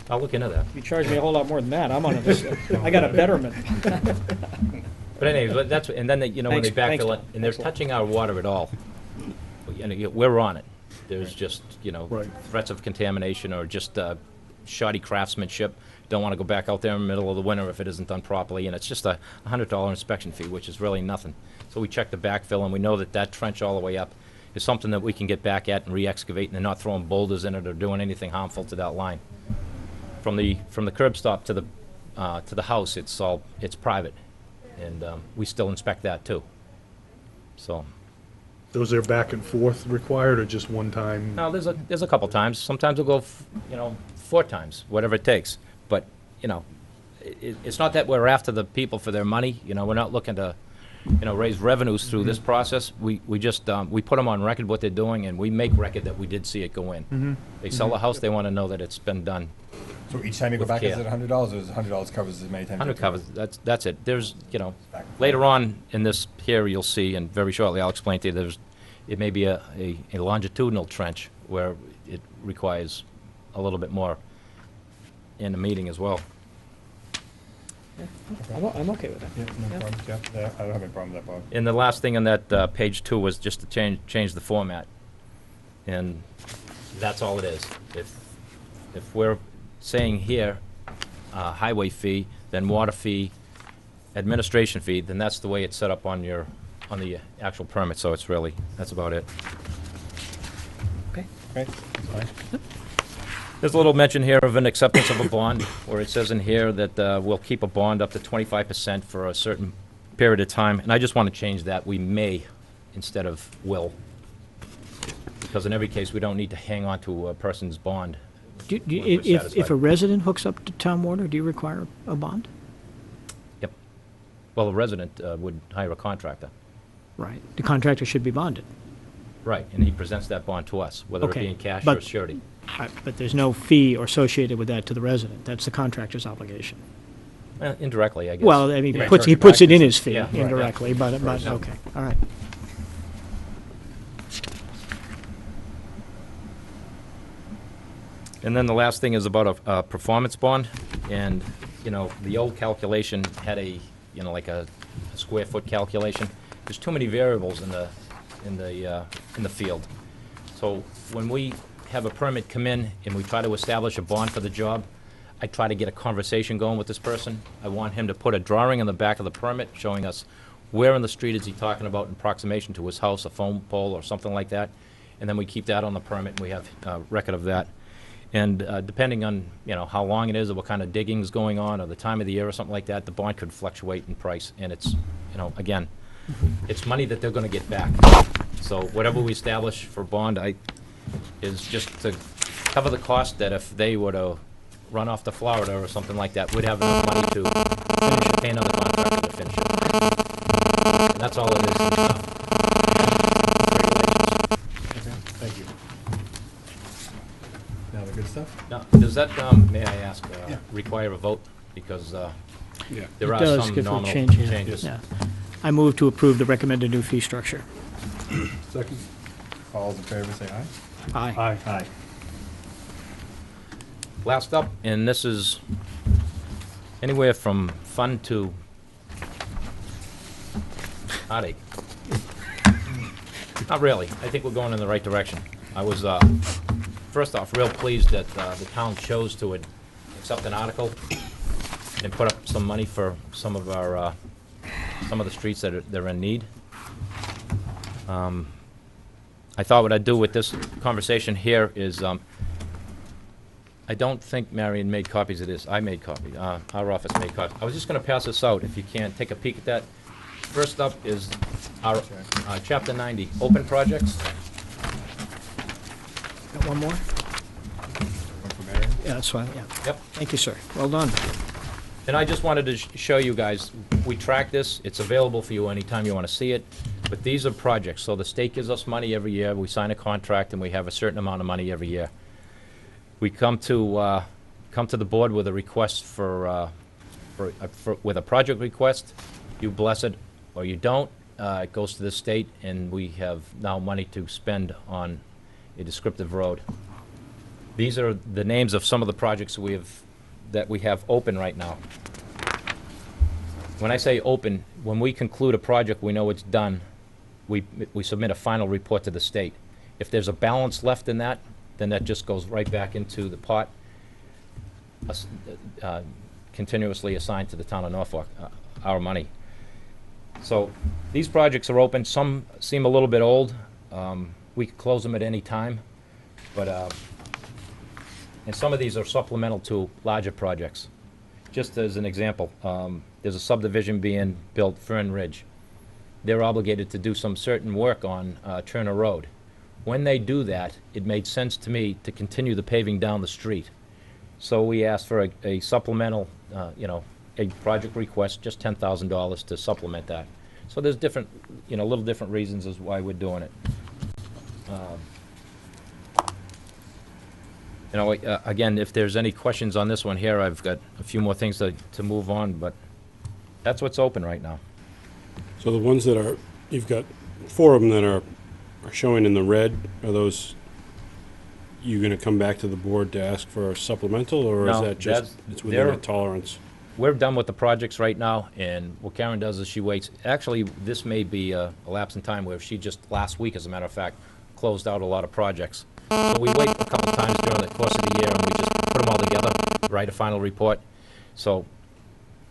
I'll look into that. You charge me a whole lot more than that, I'm on a, I got a betterment. But anyways, but that's, and then, you know, when they Thanks, backfill it, Tom. and they're Thanks a lot. touching our water at all, you know, we're on it. There's just, you know, Right. threats of contamination or just shoddy craftsmanship. Don't want to go back out there in the middle of the winter if it isn't done properly, and it's just a $100 inspection fee, which is really nothing. So we check the backfill, and we know that that trench all the way up is something that we can get back at and re-excavate, and they're not throwing boulders in it or doing anything harmful to that line. From the curb stop to the house, it's private, and we still inspect that too. So, Was there back and forth required, or just one time? no, there's a couple times. Sometimes we'll go, you know, 4 times, whatever it takes. But, you know, it's not that we're after the people for their money. You know, we're not looking to, you know, raise revenues through this process. We just, we put them on record what they're doing, and we make record that we did see it go in. They sell the house, they want to know that it's been done. So each time you go With back, is care. it $100, or is it $100 covers as many times? you 100 do it? covers, that's it. There's, you know, later on in this here, you'll see, and very shortly I'll explain to you, it may be a longitudinal trench where it requires a little bit more in the meeting as well. I'm okay with that. Yeah, no problem, Jeff. Yeah, I don't have any problem with that, Bob. And the last thing on that page 2 was just to change the format. And that's all it is. If we're saying here, highway fee, then water fee, administration fee, then that's the way it's set up on the actual permit, so it's really, that's about it. Okay. Okay, that's fine. There's a little mention here of an acceptance of a bond, where it says in here that we'll keep a bond up to 25% for a certain period of time, and I just want to change that, we may instead of will. Because in every case, we don't need to hang on to a person's bond. Do you- We're If satisfied. a resident hooks up to town water, do you require a bond? Yep. Well, a resident would hire a contractor. Right. The contractor should be bonded. Right, and he presents that bond to us, whether it Okay, be in cash but- or surety. But there's no fee associated with that to the resident. That's the contractor's obligation. Indirectly, I guess. Well, I mean, Yeah, he puts charge it it back in to- his fee Yeah, right, yeah. indirectly, but, Right. okay, all right. And then the last thing is about a performance bond, and, you know, the old calculation had a, you know, like a square foot calculation. There's too many variables in the field. So when we have a permit come in and we try to establish a bond for the job, I try to get a conversation going with this person. I want him to put a drawing on the back of the permit showing us where in the street is he talking about in proximation to his house, a phone pole or something like that. And then we keep that on the permit and we have a record of that. And depending on, you know, how long it is or what kind of digging's going on or the time of the year or something like that, the bond could fluctuate in price. And it's, you know, again, it's money that they're gonna get back. So whatever we establish for bond, is just to cover the cost that if they were to run off to Florida or something like that, we'd have enough money to finish it, pay another contractor to finish it. And that's all it is. Regulations. Thank you. Now the good stuff? Now, does that, may I ask, Yeah. require a vote? Because Yeah. there It are does, some 'cause we're nominal changing it. changes. Yeah. I move to approve the recommended new fee structure. Second? All those in favor, say aye. Aye. Aye. Aye. Last up, and this is anywhere from fun to heartache. Not really. I think we're going in the right direction. I was, first off, real pleased that the town chose to accept an article and put up some money for some of our, some of the streets that they're in need. I thought what I'd do with this conversation here is, I don't think Marion made copies of this. I made copies. Our office made copies. I was just going to pass this out, if you can, take a peek at that. First up is our Chapter 90, open projects. Got one more? One for Marion? Yeah, that's fine, yeah. Yep. Thank you, sir. Well done. And I just wanted to show you guys, we track this. It's available for you anytime you want to see it. But these are projects. So the state gives us money every year. We sign a contract, and we have a certain amount of money every year. We come to the board with a request for with a project request, you bless it or you don't, it goes to the state, and we have now money to spend on a descriptive road. These are the names of some of the projects that we have open right now. When I say open, when we conclude a project, we know it's done, we submit a final report to the state. If there's a balance left in that, then that just goes right back into the pot, continuously assigned to the town of Norfolk, our money. So these projects are open. Some seem a little bit old. We could close them at any time, but and some of these are supplemental to larger projects. Just as an example, there's a subdivision being built, Fern Ridge. They're obligated to do some certain work on Turner Road. When they do that, it made sense to me to continue the paving down the street. So we asked for a supplemental, a project request, just $10,000 to supplement that. So there's different, little different reasons as why we're doing it. Again, if there's any questions on this one here, I've got a few more things to move on, but that's what's open right now. So the ones that are, you've got 4 of them that are showing in the red, are those, you going to come back to the board to ask for a supplemental, or is No, that just, it's within they're- a tolerance? We're done with the projects right now, and what Karen does is she waits. Actually, this may be a lapse in time where she just, last week, as a matter of fact, closed out a lot of projects. So we wait a couple times during the course of the year, and we just put them all together, write a final report. So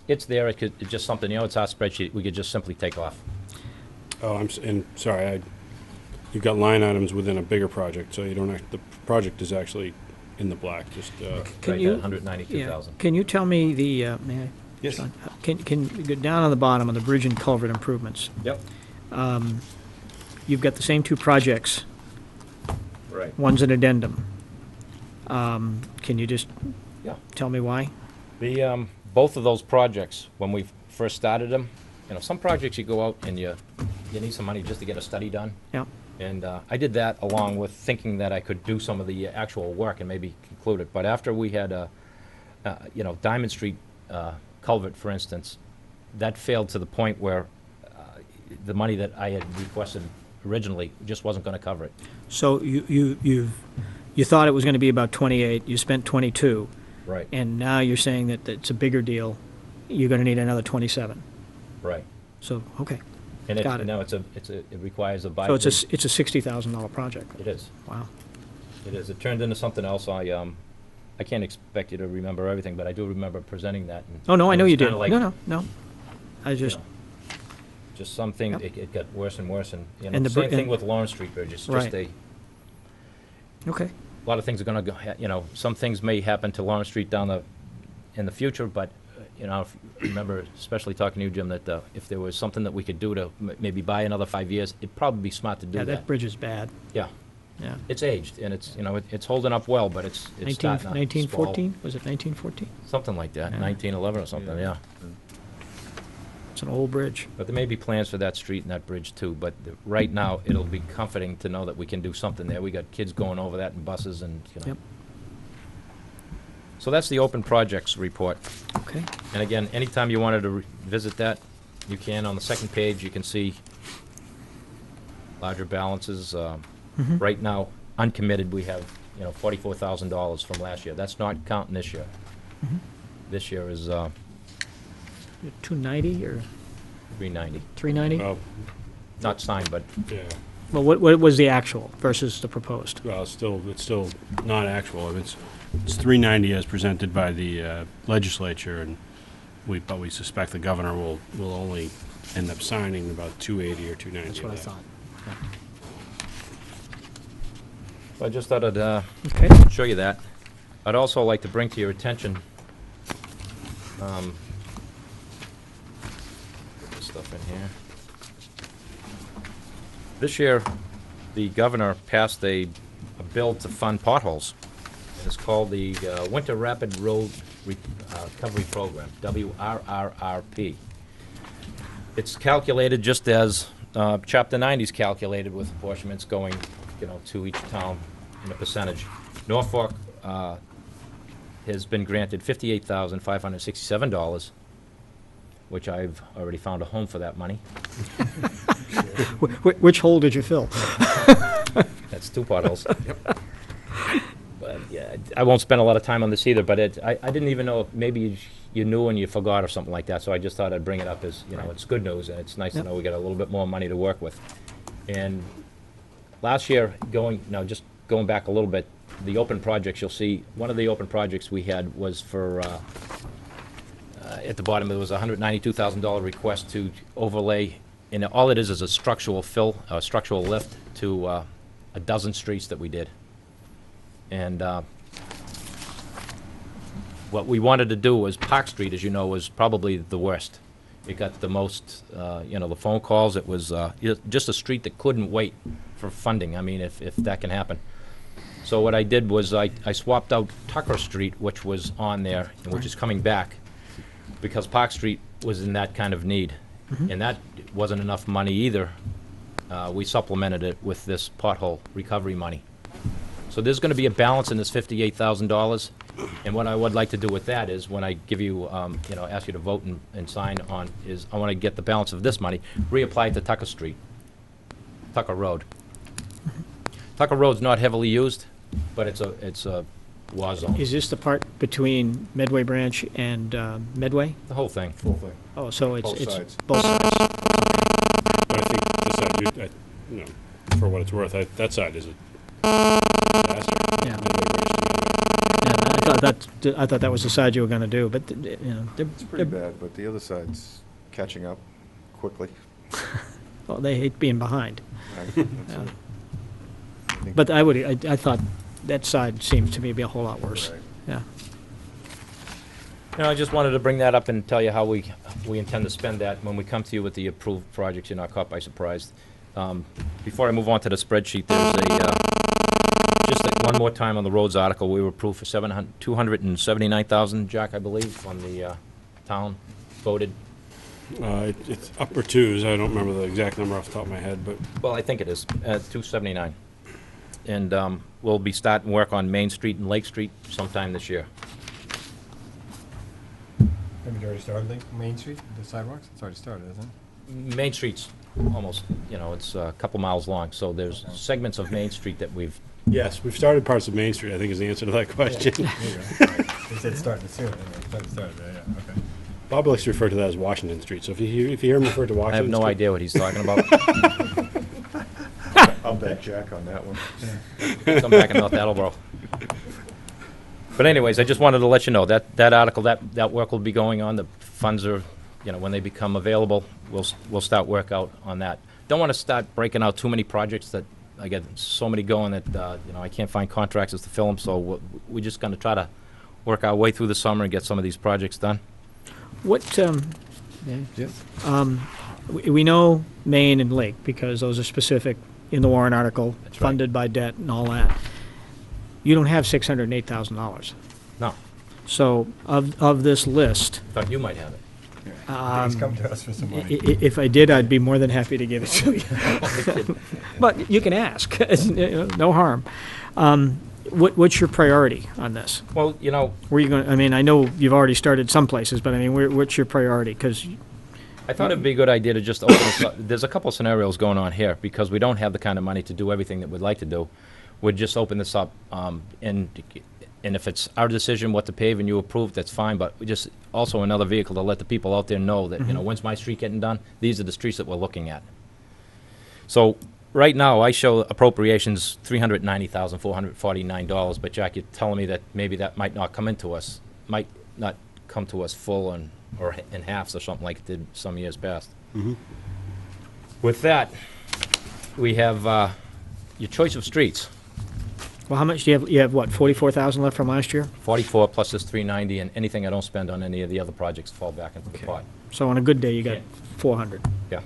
it's there. It's just something, it's our spreadsheet. We could just simply take off. Oh, sorry, you've got line items within a bigger project, so you don't the project is actually in the black, just, Can Right, you- that 192,000. Can you tell me may I? Yes. John? Can you go down on the bottom of the bridge and culvert improvements? Yep. You've got the same 2 projects, Right. one's an addendum. Can you just Yeah. tell me why? Both of those projects, when we first started them, some projects you go out and you need some money just to get a study done. Yeah. And I did that along with thinking that I could do some of the actual work and maybe conclude it. But after we had, Diamond Street culvert, for instance, that failed to the point where the money that I had requested originally just wasn't going to cover it. So you thought it was going to be about 28, you spent 22, Right. and now you're saying that it's a bigger deal, you're going to need another 27. Right. So, okay. And Got it. now it requires a buy. So it's a $60,000 project. It is. Wow. It is. It turned into something else. I can't expect you to remember everything, but I do remember presenting that. And Oh, no, I it know was you did. kinda like, No. I just, know, just something, Yep. it got worse and worse, and, And the br- same thing and- with Lawrence Street Bridge. It's just Right. Okay. a lot of things are gonna go, some things may happen to Lawrence Street in the future, but, if you remember, especially talking to you, Jim, that if there was something that we could do to maybe buy another 5 years, it'd probably be smart to do Yeah, that. that bridge is bad. Yeah, Yeah. it's aged, and it's, it's holding up well, but it's starting to 1914? Was it 1914? swallow. Something like that, Yeah. 1911 or something, yeah. It's an old bridge. But there may be plans for that street and that bridge too, but right now, it'll be comforting to know that we can do something there. We got kids going over that in buses and, Yep. So that's the open projects report. Okay. And again, anytime you wanted to visit that, you can. On the second page, you can see larger balances. Right now, uncommitted, we have, $44,000 from last year. That's not counting this year. This year is 290 or $390. 390? well, Not signed, but yeah, Well, what was the actual versus the proposed? well, it's still not actual. It's 390 as presented by the legislature, and but we suspect the governor will only end up signing about 280 or 290. That's what I of that. thought. I just thought I'd Okay. show you that. I'd also like to bring to your attention, put this stuff in here. This year, the governor passed a bill to fund potholes. It's called the Winter Rapid Road Recovery Program, WRRRP. It's calculated just as Chapter 90 is calculated, with apportionments going, to each town in a percentage. Norfolk has been granted $58,567 which I've already found a home for that money. Which hole did you fill? That's 2 potholes. But, yeah, I won't spend a lot of time on this either, but I didn't even know, maybe you knew and you forgot or something like that, so I just thought I'd bring it up as, you know, it's good news, and it's nice to Yep. know we got a little bit more money to work with. And last year, just going back a little bit, the open projects, you'll see, one of the open projects we had was for, at the bottom, there was a $192,000 request to overlay, and all it is a structural structural lift to a dozen streets that we did. And what we wanted to do was Park Street, as you know, was probably the worst. It got the most, the phone calls. It was just a street that couldn't wait for funding. I mean, if that can happen. So what I did was I swapped out Tucker Street, which was on there, and which is coming back, because Park Street was in that kind of need. And that wasn't enough money either. We supplemented it with this pothole recovery money. So there's going to be a balance in this $58,000. And what I would like to do with that is, when I give you, ask you to vote and sign on, is I want to get the balance of this money, reapply it to Tucker Street, Tucker Road. Tucker Road's not heavily used, but it's a war zone. Is this the part between Medway Branch and Medway? The whole thing. Full thing. Oh, so it's Both sides. both sides. But I think this side, for what it's worth, that side is a disaster. Yeah. Midway Branch to I thought that was the side you were going to do, but It's pretty bad, but the other side's catching up quickly. well, they hate being behind. Right? Yeah. I think- But I thought that side seems to me to be a whole lot worse. Right. Yeah. I just wanted to bring that up and tell you how we intend to spend that. When we come to you with the approved projects, you're not caught by surprise. Before I move on to the spreadsheet, there's one more time on the roads article, we were approved for $279,000, Jack, I believe, on the town voted. It's upper twos. I don't remember the exact number off the top of my head, but Well, I think it is, 279. And we'll be starting work on Main Street and Lake Street sometime this year. Have you already started Main Street, the sidewalks? It's already started, isn't it? Main Street's almost, it's a couple miles long, so there's segments of Main Street that we've, yes, we've started parts of Main Street, I think is the answer to that question. There you go. Right. They said starting soon, started there, yeah, okay. Bob likes to refer to that as Washington Street, so if you hear him refer to I Washington have no Street- idea what he's talking about. I'll back Jack on that one. Come back in North Attleboro. But anyways, I just wanted to let you know that article, that work will be going on. The funds are, when they become available, we'll start work out on that. Don't want to start breaking out too many projects that I get so many going that, I can't find contractors to fill them, so we're just going to try to work our way through the summer and get some of these projects done. What, we know Maine and Lake because those are specific in the warrant article, That's right. funded by debt and all that. You don't have $608,000. No, So of this list, thought you might have it. Please come to us for some money. if I did, I'd be more than happy to give it to you. But you can ask, no harm. What's your priority on this? Well, Where you going? I mean, I know you've already started some places, but I mean, what's your priority? Because I thought it'd be a good idea to just open this up. There's a couple scenarios going on here, because we don't have the kind of money to do everything that we'd like to do. We'd just open this up, and if it's our decision what to pave and you approve, that's fine, but we just, also another vehicle to let the people out there know that, when's my street getting done? These are the streets that we're looking at. So, right now, I show appropriations $390,449, but Jack, you're telling me that maybe that might not come to us full or in halves or something like it did some years past. With that, we have your choice of streets. well, how much do you have? You have what? 44,000 left from last year. 44 plus this 390, and anything I don't spend on any of the other projects fall back into the pot. So on a good day, you got Yeah. 400. Yeah.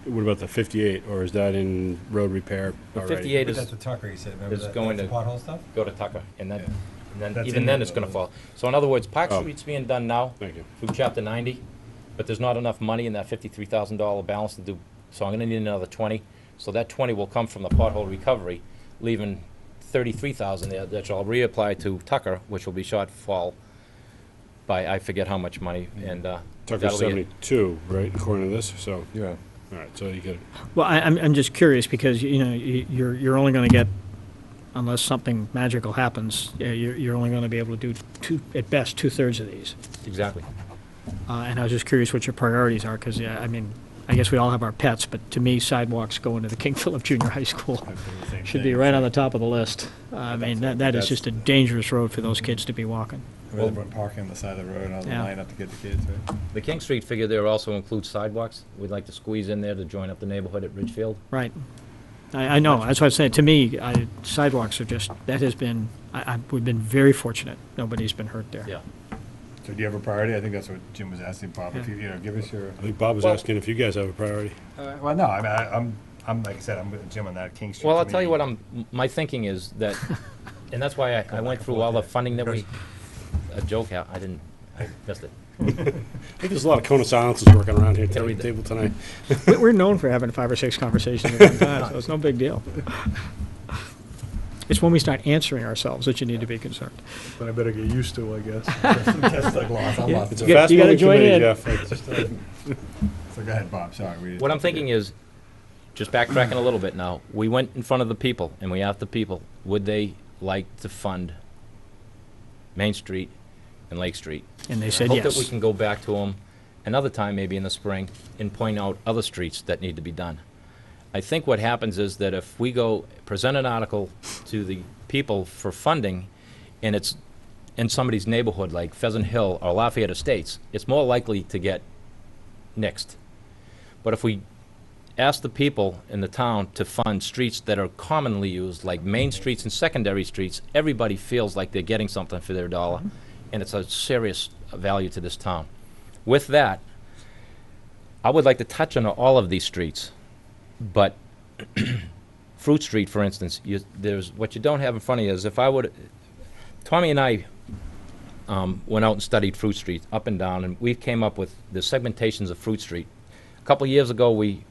What about the 58, or is that in road repair The already? 58 That's is the Tucker, you said, remember is that? going That's to- the pothole stuff? go to Tucker, and then, Yeah. and then That's even in then there, it's gonna though. fall. So in other words, Park Oh. Street's being done now Thank you. through Chapter 90, but there's not enough money in that $53,000 balance to do, so I'm gonna need another 20. So that 20 will come from the pothole recovery, leaving 33,000 there that I'll reapply to Tucker, which will be shortfall by I forget how much money, and Tucker that'll be it. 72, right, according to this, so, Yeah. all right, so you get, Well, I'm just curious because, you're only going to get, unless something magical happens, you're only going to be able to do at best 2/3 of these. Exactly. And I was just curious what your priorities are because, I mean, I guess we all have our pets, but to me, sidewalks going to the King Philip Junior High School should be right on the top of the list. I mean, that is just a dangerous road for those kids to be walking. Rather than parking on the side of the road and all the Yeah. line up to get the kids, right? The King Street figure there also includes sidewalks. We'd like to squeeze in there to join up the neighborhood at Ridgefield. Right. I know, that's what I'm saying. To me, sidewalks are just, that has been, we've been very fortunate. Nobody's been hurt there. Yeah. So do you have a priority? I think that's what Jim was asking, Bob. If you, give us your. I think Bob was Well- asking if you guys have a priority. Well, no, I mean, I'm like I said, I'm with Jim on that King Street. Well, I'll to tell you me- what my thinking is that, and that's why I went through all the funding that we, a joke, I missed it. I think there's a lot of cone of silences working around here at Gotta the read that. table tonight. We're known for having 5 or 6 conversations at one time, so it's no big deal. It's when we start answering ourselves that you need to be concerned. But I better get used to, I guess. Just like lost. I'm lost. It's So a You gotta fast-moving join committee, in. Jeff. go ahead, Bob, sorry. What I'm thinking is, just backtracking a little bit now, we went in front of the people and we asked the people, would they like to fund Main Street and Lake Street? And they I said hope that we yes. can go back to them another time, maybe in the spring, and point out other streets that need to be done. I think what happens is that if we go present an article to the people for funding, and it's in somebody's neighborhood, like Pheasant Hill or Lafayette Estates, it's more likely to get nixed. But if we ask the people in the town to fund streets that are commonly used, like main streets and secondary streets, everybody feels like they're getting something for their dollar, and it's a serious value to this town. With that, I would like to touch on all of these streets, but Fruit Street, for instance, there's what you don't have in front of you is if I would, Tommy and I went out and studied Fruit Street up and down, and we came up with the segmentations of Fruit Street. A couple of years ago, we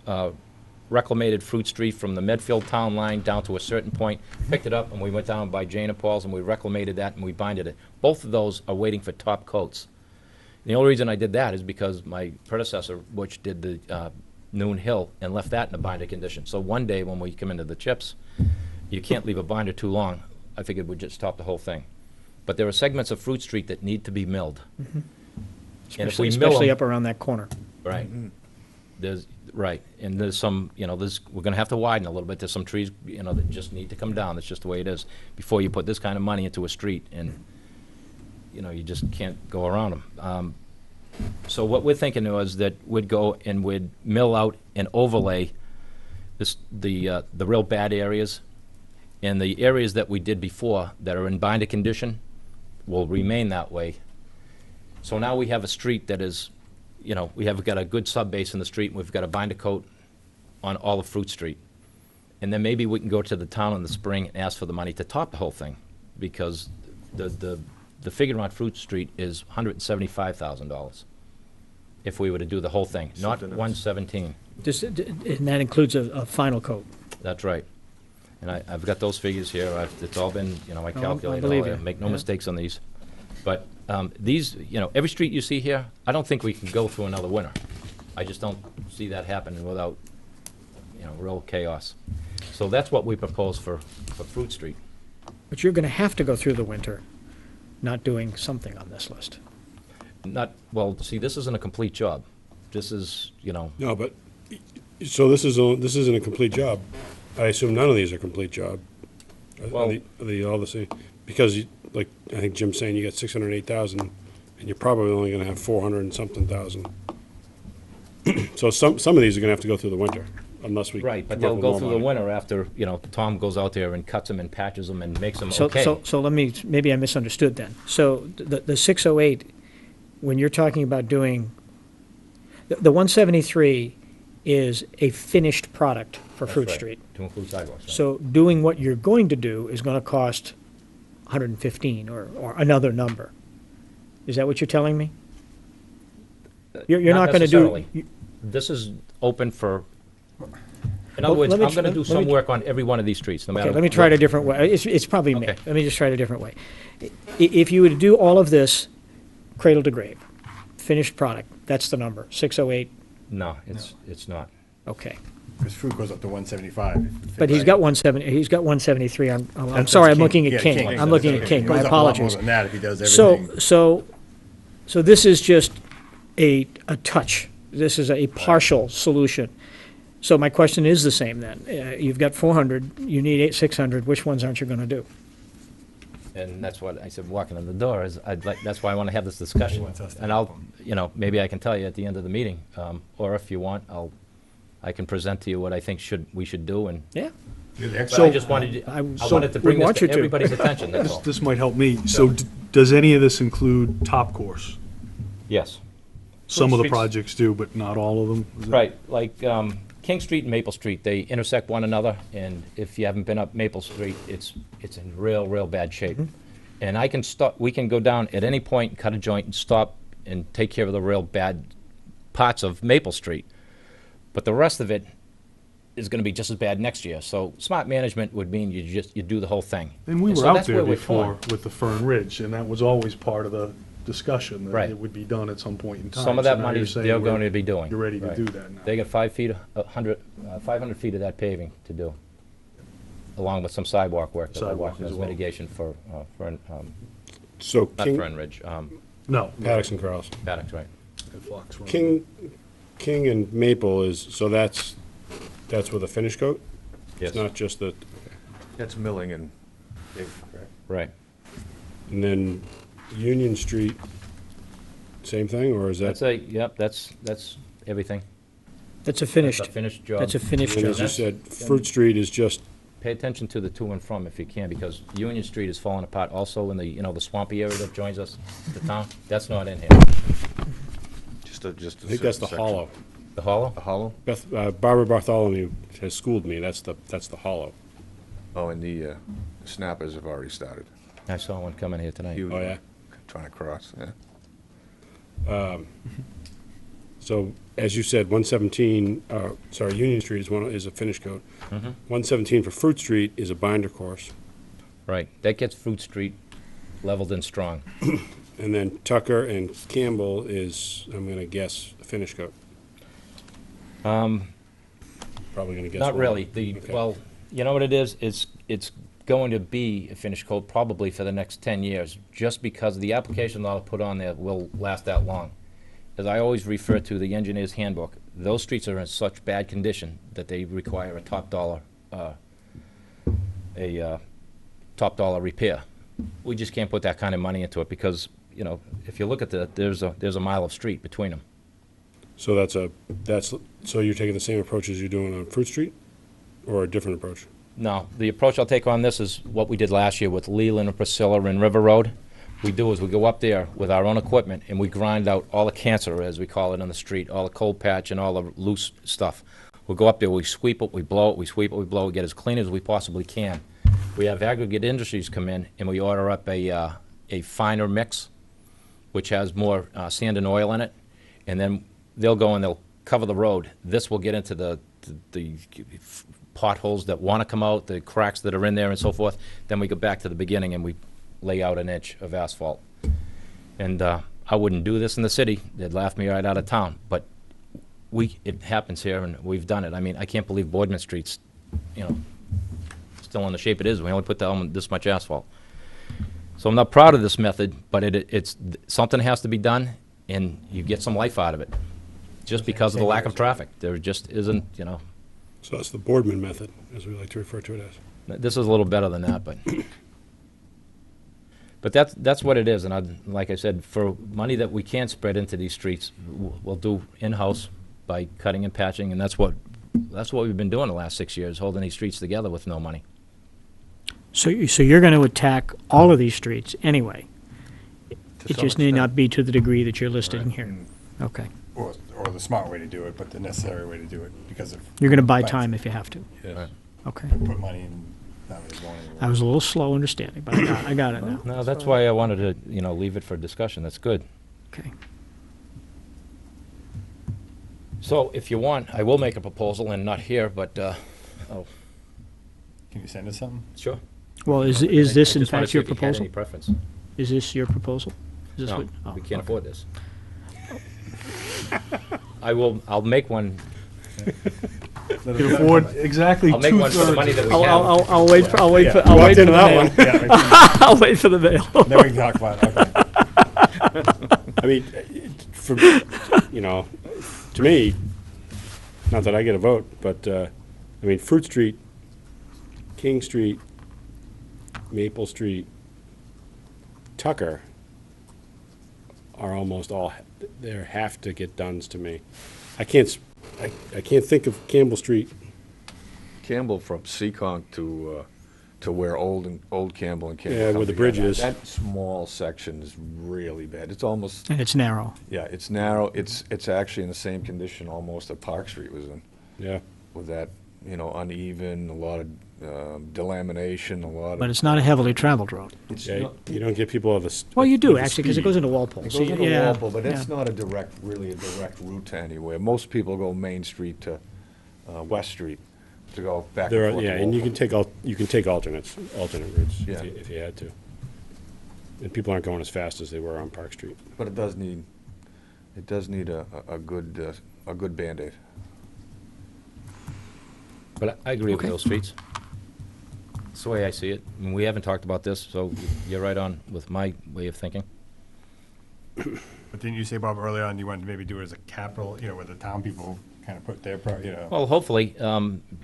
reclamated Fruit Street from the Medfield town line down to a certain point, picked it up, and we went down by Jane and Paul's, and we reclamated that, and we binded it. Both of those are waiting for top coats. The only reason I did that is because my predecessor, Butch, did the Noon Hill and left that in a binder condition. So one day when we come into the chips, you can't leave a binder too long. I figured we'd just stop the whole thing. But there are segments of Fruit Street that need to be milled. And if we mill Especially them, up around that corner. right, and there's some, we're gonna have to widen a little bit. There's some trees, that just need to come down. That's just the way it is. Before you put this kind of money into a street, and, you just can't go around them. So what we're thinking was that we'd go and we'd mill out and overlay the real bad areas, and the areas that we did before that are in binder condition will remain that way. So now we have a street that is, we have got a good sub-base in the street, and we've got a binder coat on all of Fruit Street. And then maybe we can go to the town in the spring and ask for the money to top the whole thing, because the figure on Fruit Street is $175,000 if we were to do the whole thing, not Something else. 117. And that includes a final coat. That's right. And I've got those figures here. It's all been, I I calculated believe all you. that. Make no Yeah. mistakes on these. But these, every street you see here, I don't think we can go through another winter. I just don't see that happening without, real chaos. So that's what we propose for Fruit Street. But you're going to have to go through the winter not doing something on this list. Well, see, this isn't a complete job. This is, No, but, so this isn't a complete job. I assume none of these are complete job. Well- Are they all the same? Because, like, I think Jim's saying you got 608,000, and you're probably only gonna have 400 and something thousand. So some of these are gonna have to go through the winter, unless we. right, but come up they'll with go more through the money. winter after, Tom goes out there and cuts them and patches them and makes them So, okay. so let me, maybe I misunderstood then. So the 608, when you're talking about doing, the 173 is a finished product for That's Fruit right, Street. to include sidewalks. Right? So doing what you're going to do is going to cost 115 or another number. Is that what you're telling me? You're not going to do. necessarily. This is open for, in Well, other words, let me I'm going to tr- do let some me- work on every one of these streets, no matter. Okay, let me try it a what. different way. It's probably me. Okay. Let me just try it a different way. If you were to do all of this cradle to grave, finished product, that's the number, 608, No, it's not. okay. Because fruit goes up to 175. But he's got 173, I'm That's sorry, I'm King. looking Yeah, at King. I'm looking at King, my apologies. It goes up a lot more than that if he does So, everything. so this is just a touch. This is a partial solution. So my question is the same then. You've got 400, you need 600, which ones aren't you gonna do? And that's what I said, walking in the door, is that's why I want to have this discussion. wants us to And help I'll, maybe I can tell you at the end of the meeting, or if you want, I can present to you what I think we should do, and, Yeah. You're the but expert. I just wanted, I wanted to bring would want this you to to. everybody's attention, that's all. This might help me. So does any of this include top course? Yes. Some of the Streets- projects do, but not all of them? Is it- Right, like King Street and Maple Street, they intersect one another, and if you haven't been up Maple Street, it's in real bad shape. And we can go down at any point and cut a joint and stop and take care of the real bad parts of Maple Street. But the rest of it is gonna be just as bad next year. So smart management would mean you do the whole thing. And we And were so out that's there where we're before torn. with the Fern Ridge, and that was always part of the discussion, that Right. it would be done at some point in time. Some of So that now money you're saying they're we're- going to be doing. You're ready to Right. do that now. They got 500 feet of that paving to do, along with some sidewalk work that we're Sidewalk watching as as well. mitigation for, So not King, Fern Ridge, No. Paddocks and Carls. Paddock, right? Fox Run. King and Maple is, so that's with a finish coat? Yes, It's not just the, That's milling and paving, correct? right. and then Union Street, same thing, or is that? Yep, that's everything. That's a That's finished, a finished job. that's a finished And job. as you said, Fruit Street is just, Pay attention to the to and from if you can, because Union Street is falling apart also in the swampy area that joins us, the town. That's not in here. Just a I think that's the section. hollow. The hollow? The hollow? Barbara Bartholomew has schooled me, that's the hollow. Oh, and the snappers have already started. I saw one coming here tonight. Huge Oh, yeah? Trying to cross, yeah. So, as you said, 117, Union Street is a finish coat. 117 for Fruit Street is a binder course. Right, that gets Fruit Street leveled and strong. And then Tucker and Campbell is, I'm gonna guess, a finish coat. Probably gonna guess. Not wrong. really. Okay. Well, you know what it is? It's going to be a finish coat probably for the next 10 years, just because the application that I'll put on there will last that long. As I always refer to the engineer's handbook, those streets are in such bad condition that they require a top dollar repair. We just can't put that kind of money into it because, if you look at there's a mile of street between them. So so you're taking the same approach as you're doing on Fruit Street, or a different approach? No, the approach I'll take on this is what we did last year with Leland and Priscilla and River Road. We do is we go up there with our own equipment and we grind out all the cancer, as we call it, on the street, all the cold patch and all the loose stuff. We'll go up there, we sweep it, we blow it, we sweep it, we blow it, get as clean as we possibly can. We have aggregate industries come in and we order up a finer mix, which has more sand and oil in it, and then they'll go and they'll cover the road. This will get into the potholes that want to come out, the cracks that are in there and so forth. Then we go back to the beginning and we lay out an inch of asphalt. And I wouldn't do this in the city. They'd laugh me right out of town. But it happens here and we've done it. I mean, I can't believe Boardman Street's, still in the shape it is. We only put down this much asphalt. So I'm not proud of this method, but it's something has to be done and you get some life out of it. Just because of the lack of traffic. There just isn't, So that's the Boardman method, as we like to refer to it as. This is a little better than that, but that's what it is. And like I said, for money that we can't spread into these streets, we'll do in-house by cutting and patching, and that's what we've been doing the last 6 years, holding these streets together with no money. So you're going to attack all of these streets anyway? It some just need extent. not be to the degree that you're listing Right. here? Okay. Or the smart way to do it, but the necessary way to do it because of. You're going to buy Right. time if you have to? Right. Okay. Put money in, not really going anywhere. I was a little slow understanding, but I got it now. No, that's why I wanted to, leave it for discussion. That's good. Okay. So if you want, I will make a proposal, and not here, but, Can you send us something? sure. Well, is I this in just wanted fact to see your if you had proposal? any preference. Is this your proposal? Is this No, what- oh, we can't okay. afford this. I'll make one, You can afford exactly I'll make one for the money that we have. I'll wait for, I'll wait for, Yeah. I'll wait Walked for into the that mail. one. Yeah, I'll wait for the mail. then we can talk about it, okay. I mean, for, you know, to me, not that I get a vote, but, I mean, Fruit Street, King Street, Maple Street, Tucker are almost all, they have to get dones to me. I can't think of Campbell Street. Campbell from Seekonk to where Old Campbell and Campbell. Yeah, come where the bridge together. is. That small section is really bad. It's almost, And it's narrow. yeah, it's narrow. It's actually in the same condition almost that Park Street was in, Yeah. with that, uneven, a lot of delamination, a lot of. But it's not a heavily traveled road. It's Yeah, not- you don't get people of the. Well, you do, with the actually, because it speed. goes into Walpole. It so goes you- into yeah, Walpole, but it's yeah. not really a direct route to anywhere. Most people go Main Street to West Street to go back and There are, forth. yeah, to and you Walpole. can take alternate routes Yeah. if you had to. And people aren't going as fast as they were on Park Street. But it does need a good Band-Aid. But I agree with Okay. those streets. That's the way I see it. I mean, we haven't talked about this, so you're right on with my way of thinking. But didn't you say, Bob, earlier on, you wanted to maybe do it as a capital, where the town people kind of put their, Well, hopefully,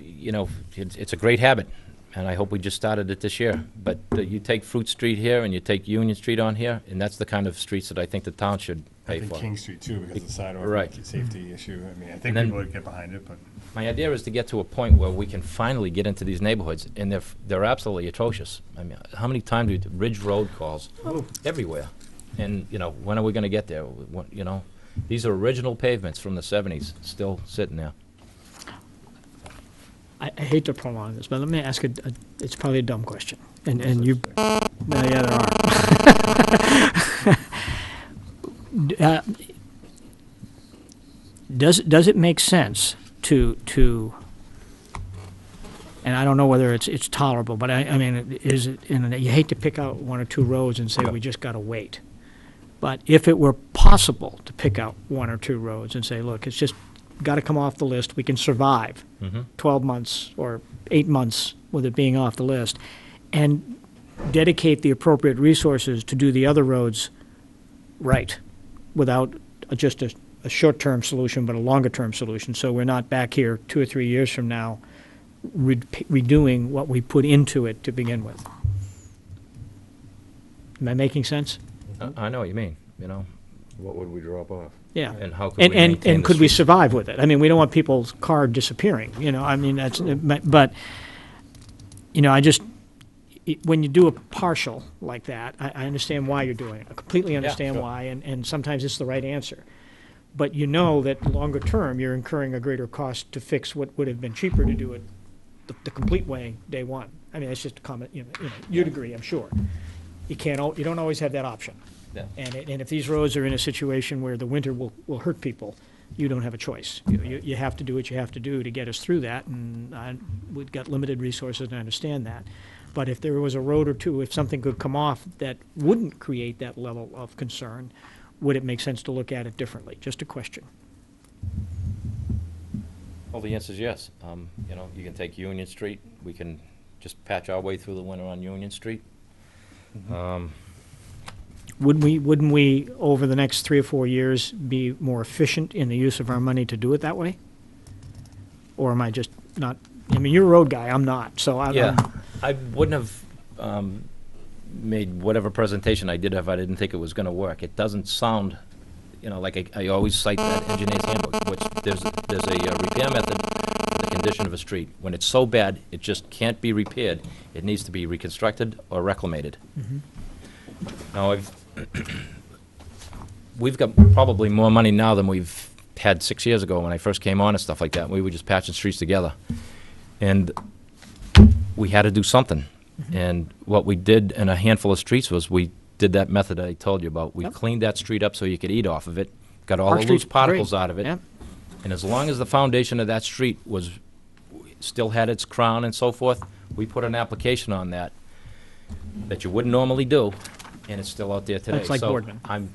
it's a great habit, and I hope we just started it this year. But you take Fruit Street here, and you take Union Street on here, and that's the kind of streets that I think the town should I pay think for. King Street too, because of the sidewalk. Right. Safety issue. I mean, I think And then- people would get behind it, but. My idea is to get to a point where we can finally get into these neighborhoods, and they're absolutely atrocious. I mean, how many times do Ridge Road calls everywhere? And, when are we gonna get there? These are original pavements from the 70s, still sitting there. I hate to prolong this, but let me ask it's probably a dumb question. And you, no, yeah, there are. Does it make sense to, and I don't know whether it's tolerable, but I mean, is it, and you hate to pick out one or two roads and say, we just gotta wait. But if it were possible to pick out one or two roads and say, look, it's just gotta come off the list, we can survive 12 months or 8 months with it being off the list, and dedicate the appropriate resources to do the other roads right, without just a short-term solution, but a longer-term solution, so we're not back here 2 or 3 years from now redoing what we put into it to begin with. Am I making sense? I know what you mean, What would we drop off? Yeah. and how could we maintain And the could we street? survive with it? I mean, we don't want people's car disappearing, I mean, that's, but, I just, when you do a partial like that, I understand why you're doing it. I completely understand sure. why, and sometimes it's the right answer. But you know that longer term, you're incurring a greater cost to fix what would have been cheaper to do it the complete way, day one. I mean, that's just a comment, you'd agree, I'm sure. You don't always have that option. Yeah. And if these roads are in a situation where the winter will hurt people, you don't have a choice. You have to do what you have to do to get us through that, and we've got limited resources, and I understand that. But if there was a road or two, if something could come off that wouldn't create that level of concern, would it make sense to look at it differently? Just a question. Well, the answer is yes. You can take Union Street, we can just patch our way through the winter on Union Street. Wouldn't we, over the next 3 or 4 years, be more efficient in the use of our money to do it that way? Or am I just not, I mean, you're a road guy, I'm not, so I'm. Yeah, I wouldn't have made whatever presentation I did if I didn't think it was gonna work. It doesn't sound, like I always cite that engineer's handbook, which there's a repair method for the condition of a street. When it's so bad, it just can't be repaired. It needs to be reconstructed or reclamated. Now, we've got probably more money now than we've had 6 years ago when I first came on and stuff like that. We were just patching streets together. And we had to do something. And what we did in a handful of streets was we did that method I told you about. We Yep. cleaned that street up so you could eat off of it, got all Park the Street's loose particles great. out of it. Yep. And as long as the foundation of that street still had its crown and so forth, we put an application on that you wouldn't normally do, and it's still out there today. That's like So Boardman. I'm,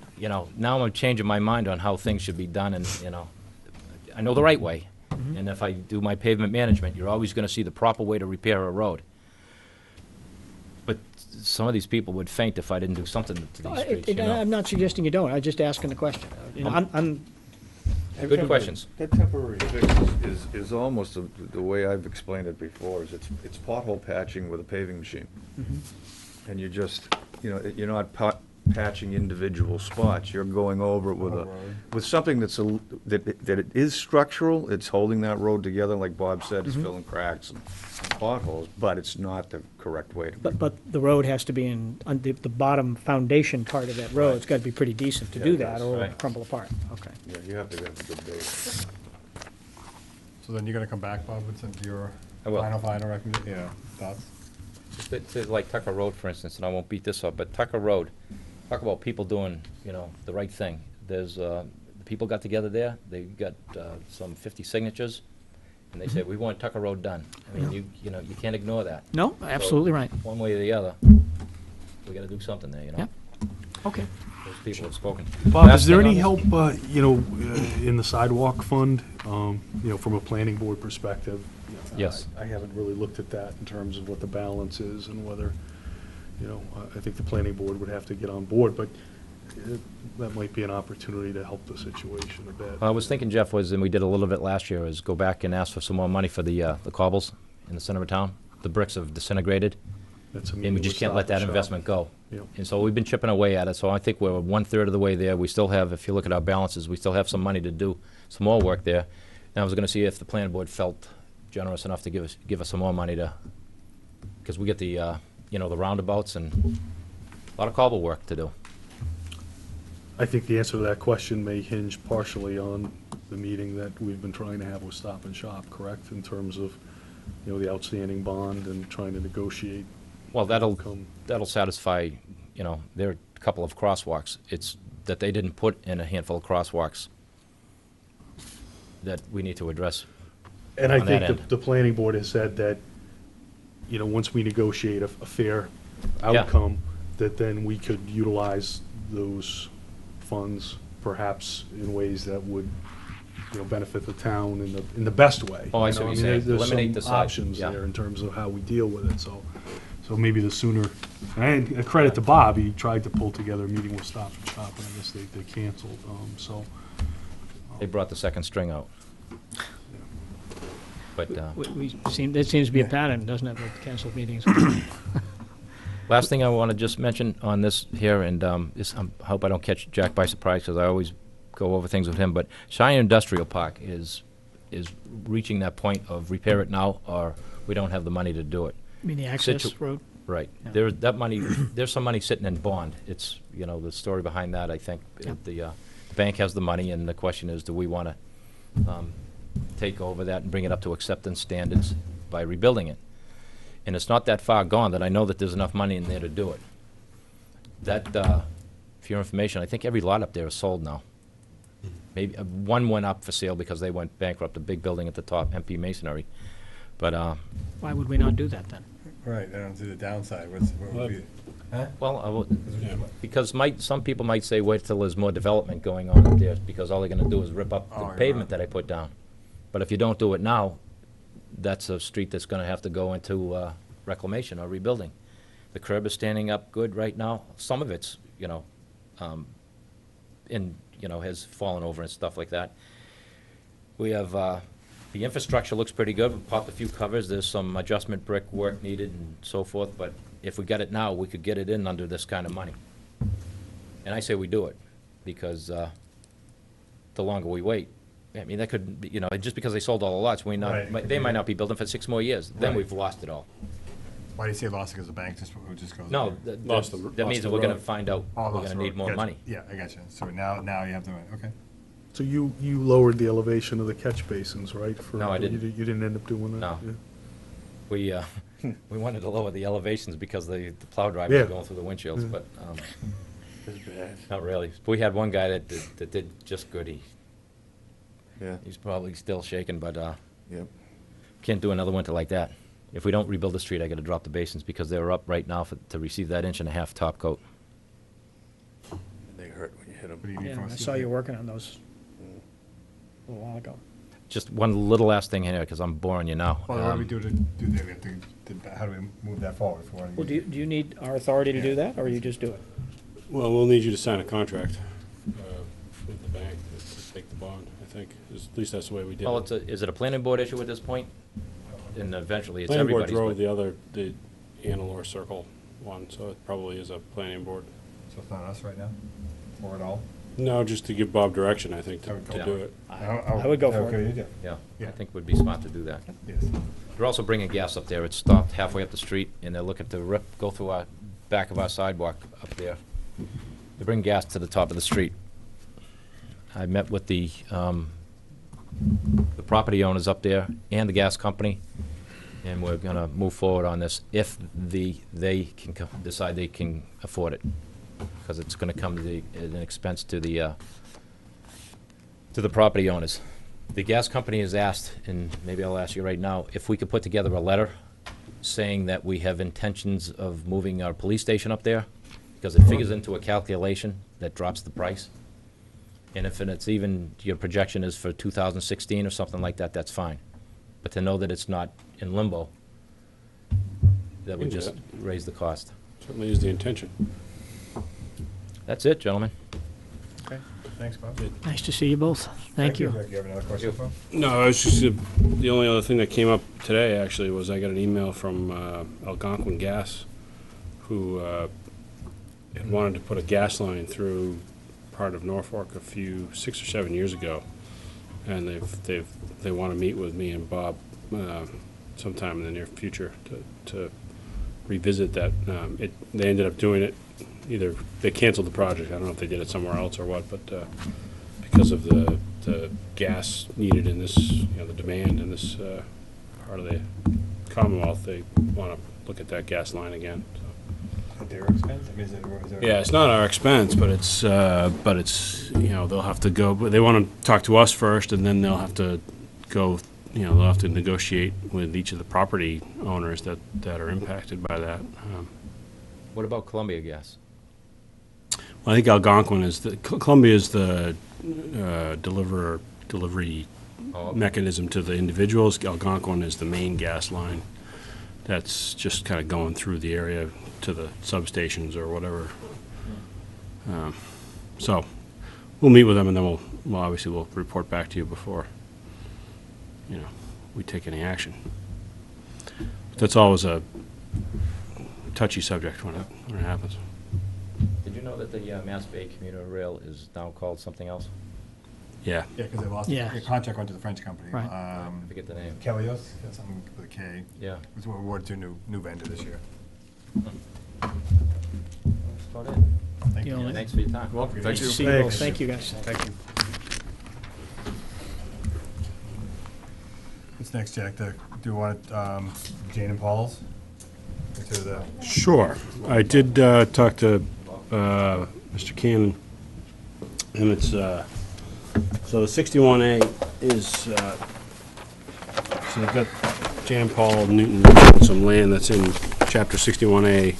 now I'm changing my mind on how things should be done, and, I know the right way. Mm-hmm. And if I do my pavement management, you're always gonna see the proper way to repair a road. But some of these people would faint if I didn't do something to these streets, I'm not suggesting you don't, I'm just asking the question. I'm, Good questions. That temporary fix is almost the way I've explained it before, is it's pothole patching with a paving machine. And you just, you're not patching individual spots, you're going over it with something that it is structural, it's holding that road together, like Bob said, it's filling cracks and potholes, but it's not the correct way to be. but the road has to be on the bottom foundation part of that road, it's gotta be pretty decent to Yeah, do it that, does. or it'll Right. crumble apart, okay. Yeah, you have to have a good base. So then you're gonna come back, Bob, with your I will. final recommendation, thoughts? To like Tucker Road, for instance, and I won't beat this up, but Tucker Road, talk about people doing, the right thing. There's, the people got together there, they got some 50 signatures, and they said, we want Tucker Road done. I mean, you can't ignore that. No, absolutely right, One way or the other, we gotta do something there, Yep. okay. Those people have spoken. Bob, Last is there thing any on help, in the sidewalk fund, from a planning board perspective? Yes. I haven't really looked at that in terms of what the balance is and whether, I think the planning board would have to get on board, but that might be an opportunity to help the situation a bit. I was thinking, Jeff, and we did a little bit last year, is go back and ask for some more money for the cobbles in the center of town. The bricks have disintegrated, That's and we immediate just can't let Stop that and Shop. investment go. Yeah. And so we've been chipping away at it, so I think we're 1/3 of the way there. We still have, if you look at our balances, we still have some money to do some more work there. And I was gonna see if the planning board felt generous enough to give us some more money because we get the, the roundabouts and a lot of cobble work to do. I think the answer to that question may hinge partially on the meeting that we've been trying to have with Stop and Shop, correct? In terms of, the outstanding bond and trying to negotiate. Well, that'll outcome. satisfy, there are a couple of crosswalks. It's that they didn't put in a handful of crosswalks that we need to address. And I on that think end. the planning board has said that, once we negotiate a fair outcome, that then we could utilize those funds perhaps in ways that would, benefit the town in the best way. Oh, I see what you're saying. There's Eliminate the some side, options yeah. there in terms of how we deal with it, so maybe the sooner, and a credit to Bob, he tried to pull together a meeting with Stop and Shop, and I guess they canceled, so. They brought the second string out. But, There seems to be a pattern, doesn't it, with canceled meetings? last thing I want to just mention on this here, and I hope I don't catch Jack by surprise, because I always go over things with him, but Cheyenne Industrial Park is reaching that point of repair it now, or we don't have the money to do it. I mean, the access Situ- road? Right. Yeah. There's some money sitting in bond. It's, the story behind that, I think. Yeah. The bank has the money, and the question is, do we want to take over that and bring it up to acceptance standards by rebuilding it? And it's not that far gone that I know that there's enough money in there to do it. That, for your information, I think every lot up there is sold now. Maybe, one went up for sale because they went bankrupt, a big building at the top, MP Masonry. But, Why would we not do that then? Right, I don't see the downside, what would be? well, because some people might say, wait till there's more development going on up there, because all they're gonna do is rip up Oh, the you're pavement right. that I put down. But if you don't do it now, that's a street that's gonna have to go into reclamation or rebuilding. The curb is standing up good right now. Some of it's, has fallen over and stuff like that. We have, the infrastructure looks pretty good. We popped a few covers. There's some adjustment brick work needed and so forth, but if we got it now, we could get it in under this kind of money. And I say we do it, because the longer we wait, I mean, that could, be, just because they sold all the lots, Right. they might not be building for 6 more years. Then Right. we've lost it all. Why do you say lost? Because the bank just goes? No, Lost that the means that we're gonna find out, Oh, we're lost gonna the need road. more Gotcha. money. Yeah, I got you. So now you have to, okay. So you lowered the elevation of the catch basins, right? No, I didn't. You didn't end up doing that? No. Yeah. We wanted to lower the elevations because the plow drivers Yeah. were going through the windshields, but, It's bad. not really. We had one guy that did just good. Yeah, He's probably still shaking, but, yep. can't do another winter like that. If we don't rebuild the street, I gotta drop the basins, because they're up right now to receive that 1.5 inch top coat. What do you need Yeah, from us? I saw you working on those a little while ago. Just one little last thing here, because I'm boring you now. Well, what do we do to do that? We have how do we move that forward? If we wanna Well, use- do you need our authority to do Yeah. that, or you just do it? Well, we'll need you to sign a contract with the bank to take the bond, I think. At least that's the way we did Well, it. is it a planning board issue at this point? And eventually, it's Planning board everybody's. drove but- the Annalore Circle one, so it probably is a planning board. So it's not us right now, or at all? No, just to give Bob direction, I think, I would to go do for it. I would go for Okay, it. you do. Yeah, I Yeah. think would be smart to do that. Yes. They're also bringing gas up there. It's stopped halfway up the street, and they're looking to go through our, back of our sidewalk up there. They bring gas to the top of the street. I met with the property owners up there and the gas company, and we're gonna move forward on this if they can decide they can afford it. Because it's gonna come at an expense to the property owners. The gas company has asked, and maybe I'll ask you right now, if we could put together a letter saying that we have intentions of moving our police station up there, because it figures into a calculation that drops the price. And if it's even, your projection is for 2016 or something like that, that's fine. But to know that it's not in limbo, that would We can do just raise the cost. Certainly is the intention. That's it, gentlemen. Okay, thanks, Bob. Nice to see you both. Thank you. Do you have another question, Bob? No, it's just, the only other thing that came up today, actually, was I got an email from Algonquin Gas, who had wanted to put a gas line through part of Norfolk 6 or 7 years ago. And they want to meet with me and Bob sometime in the near future to revisit that. They ended up doing it, either they canceled the project, I don't know if they did it somewhere else or what, but because of the gas needed in this, the demand in this part of the Commonwealth, they want to look at that gas line again. So. At their expense? I mean, is there? Yeah, it's not our expense, but it's they'll have to go, but they want to talk to us first, and then they'll have to go, they'll have to negotiate with each of the property owners that are impacted by that. What about Columbia Gas? I think Algonquin is Columbia is the delivery Oh, okay. mechanism to the individuals. Algonquin is the main gas line that's just kind of going through the area to the substations or whatever. So we'll meet with them, and then we'll obviously report back to you before we take any action. But that's always a touchy subject when it happens. Did you know that the Mass Bay Commuter Rail is now called something else? Yeah. Yeah, because they lost, Yeah. the contract went to the French company. Right. I forget the name. Kelios, something with a K. Yeah. It was awarded to a new vendor this year. That's about it. Thank The you. only- Thanks for your time. Welcome, Nice thank to you. see you both. Thanks. Thank you, guys. Thank you. What's next, Jack? Do you want Jane and Paul's? To the, Sure. I did talk to Mr. Cannon, and it's, so the 61A is, so they've got Jan Paul Newton, some land that's in Chapter 61A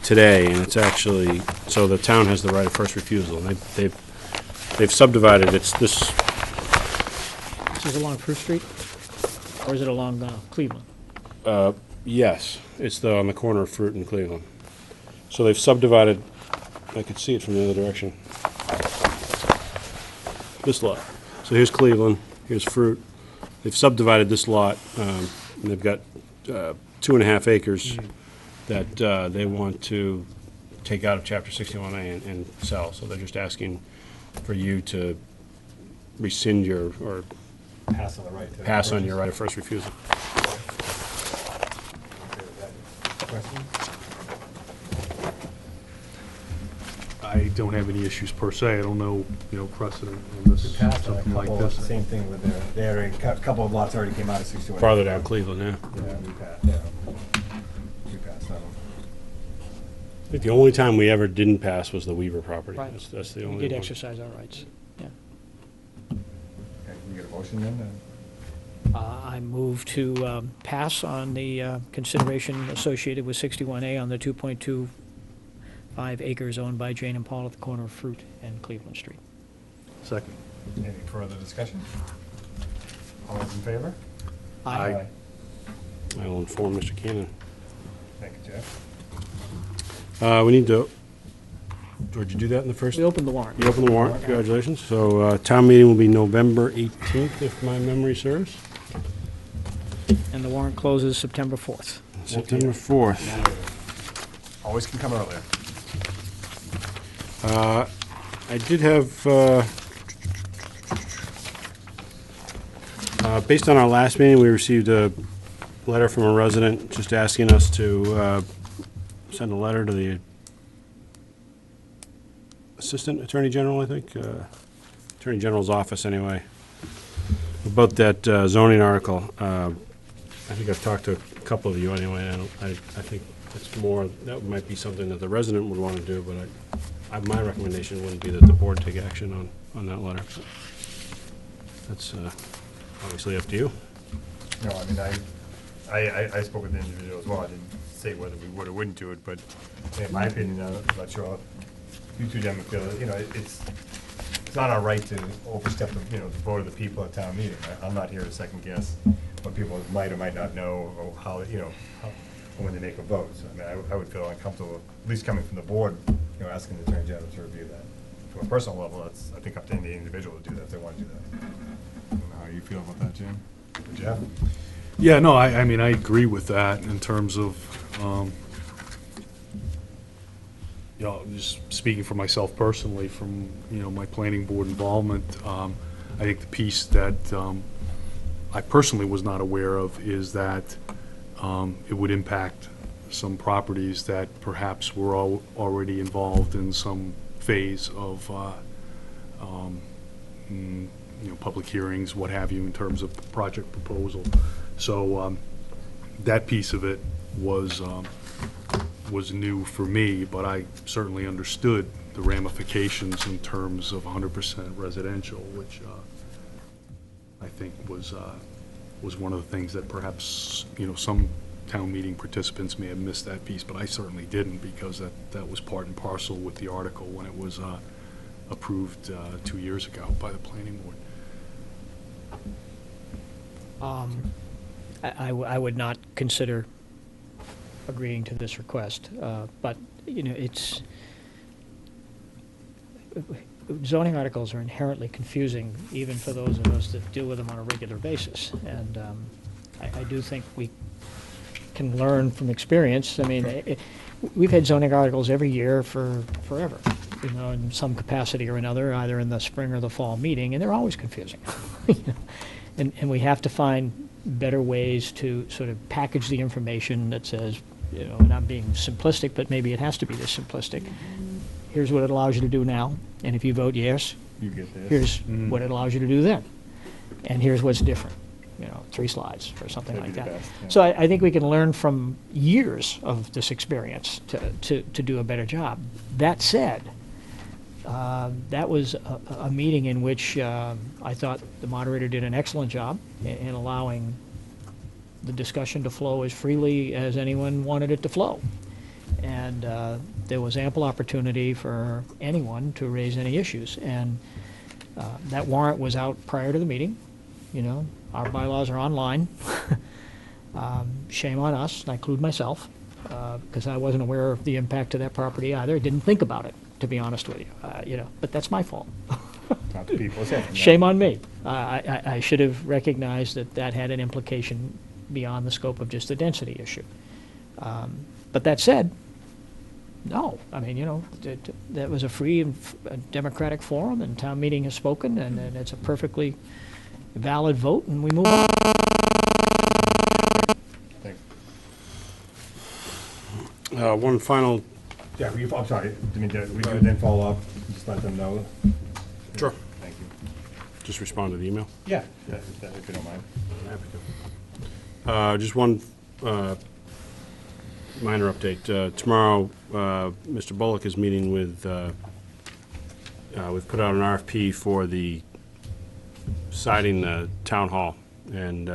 today, and it's actually, so the town has the right of first refusal, and they've subdivided, it's this, This is along Fruit Street, or is it along Cleveland? yes, it's on the corner of Fruit and Cleveland. So they've subdivided, I could see it from the other direction. This lot. So here's Cleveland, here's Fruit. They've subdivided this lot, and they've got 2.5 acres that they want to take out of Chapter 61A and sell. So they're just asking for you to rescind or pass on the right to. pass on your right of first refusal. Questions? I don't have any issues per se. I don't know, precedent on this, We passed on a something like couple, this. same thing with a couple of lots already came out of 61. Farther down Cleveland, yeah. Yeah, we passed, yeah. We passed that one. I think the only time we ever didn't pass was the Weaver property. Right. That's the We only did one. exercise our rights. Yeah. Okay, can we get a motion then? I move to pass on the consideration associated with 61A on the 2.25 5 acres owned by Jane and Paul at the corner of Fruit and Cleveland Street. Second. Any further discussion? All those in favor? Aye. I will inform Mr. Cannon. Thank you, Jeff. We need to, George, you do that in the first? We opened the warrant. You open the warrant, congratulations. So, town meeting will be November 18th, if my memory serves. And the warrant closes September 4th. September 4th. Always can come earlier. I did have, based on our last meeting, we received a letter from a resident just asking us to send a letter to the Assistant Attorney General, I think, Attorney General's office anyway, about that zoning article. I think I've talked to a couple of you anyway, and I think it's more, that might be something that the resident would want to do, but my recommendation wouldn't be that the board take action on that letter. That's obviously up to you. No, I mean, I spoke with the individual as well. I didn't say whether we would or wouldn't do it, but in my opinion, I'm not sure you two gentlemen feel, it's not our right to overstep the vote of the people at town meeting. I'm not here to second guess what people might or might not know, or how, when they make a vote. So, I mean, I would feel uncomfortable, at least coming from the board, asking the Attorney General to review that. From a personal level, that's, I think, up to any individual to do that if they want to do that. I don't know how you feel about that, Jim? Jeff? Yeah, no, I mean, I agree with that in terms of, just speaking for myself personally, from, my planning board involvement, I think the piece that I personally was not aware of is that it would impact some properties that perhaps were already involved in some phase of, public hearings, what have you, in terms of project proposal. So that piece of it was new for me, but I certainly understood the ramifications in terms of 100% residential, which I think was one of the things that perhaps some town meeting participants may have missed that piece, but I certainly didn't, because that was part and parcel with the article when it was approved 2 years ago by the planning board. I would not consider agreeing to this request, but, it's, zoning articles are inherently confusing, even for those of us that deal with them on a regular basis. And I do think we can learn from experience. I mean, we've had zoning articles every year for forever, in some capacity or another, either in the spring or the fall meeting, and they're always confusing. And we have to find better ways to sort of package the information that says, not being simplistic, but maybe it has to be this simplistic. Here's what it allows you to do now, and if you vote yes, You get this. here's what it allows you to do then. And here's what's different, 3 slides or something That'd like be the that. best, yeah. So I think we can learn from years of this experience to do a better job. That said, that was a meeting in which I thought the moderator did an excellent job in allowing the discussion to flow as freely as anyone wanted it to flow. And there was ample opportunity for anyone to raise any issues. And that warrant was out prior to the meeting. Our bylaws are online. Shame on us, and I include myself, because I wasn't aware of the impact to that property either. I didn't think about it, to be honest with you. But that's my fault. Not the people's head. Shame on me. I should have recognized that had an implication beyond the scope of just a density issue. But that said, no. I mean, that was a free and democratic forum, and town meeting has spoken, and it's a perfectly valid vote, and we move on. Thanks. One final, Yeah, I'm sorry, we could then follow up, just let them know. Sure. Thank you. just respond to the email. Yeah, if you don't mind. Happy to. Just one minor update. Tomorrow, Mr. Bullock is meeting with, we've put out an RFP for the siding the town hall. And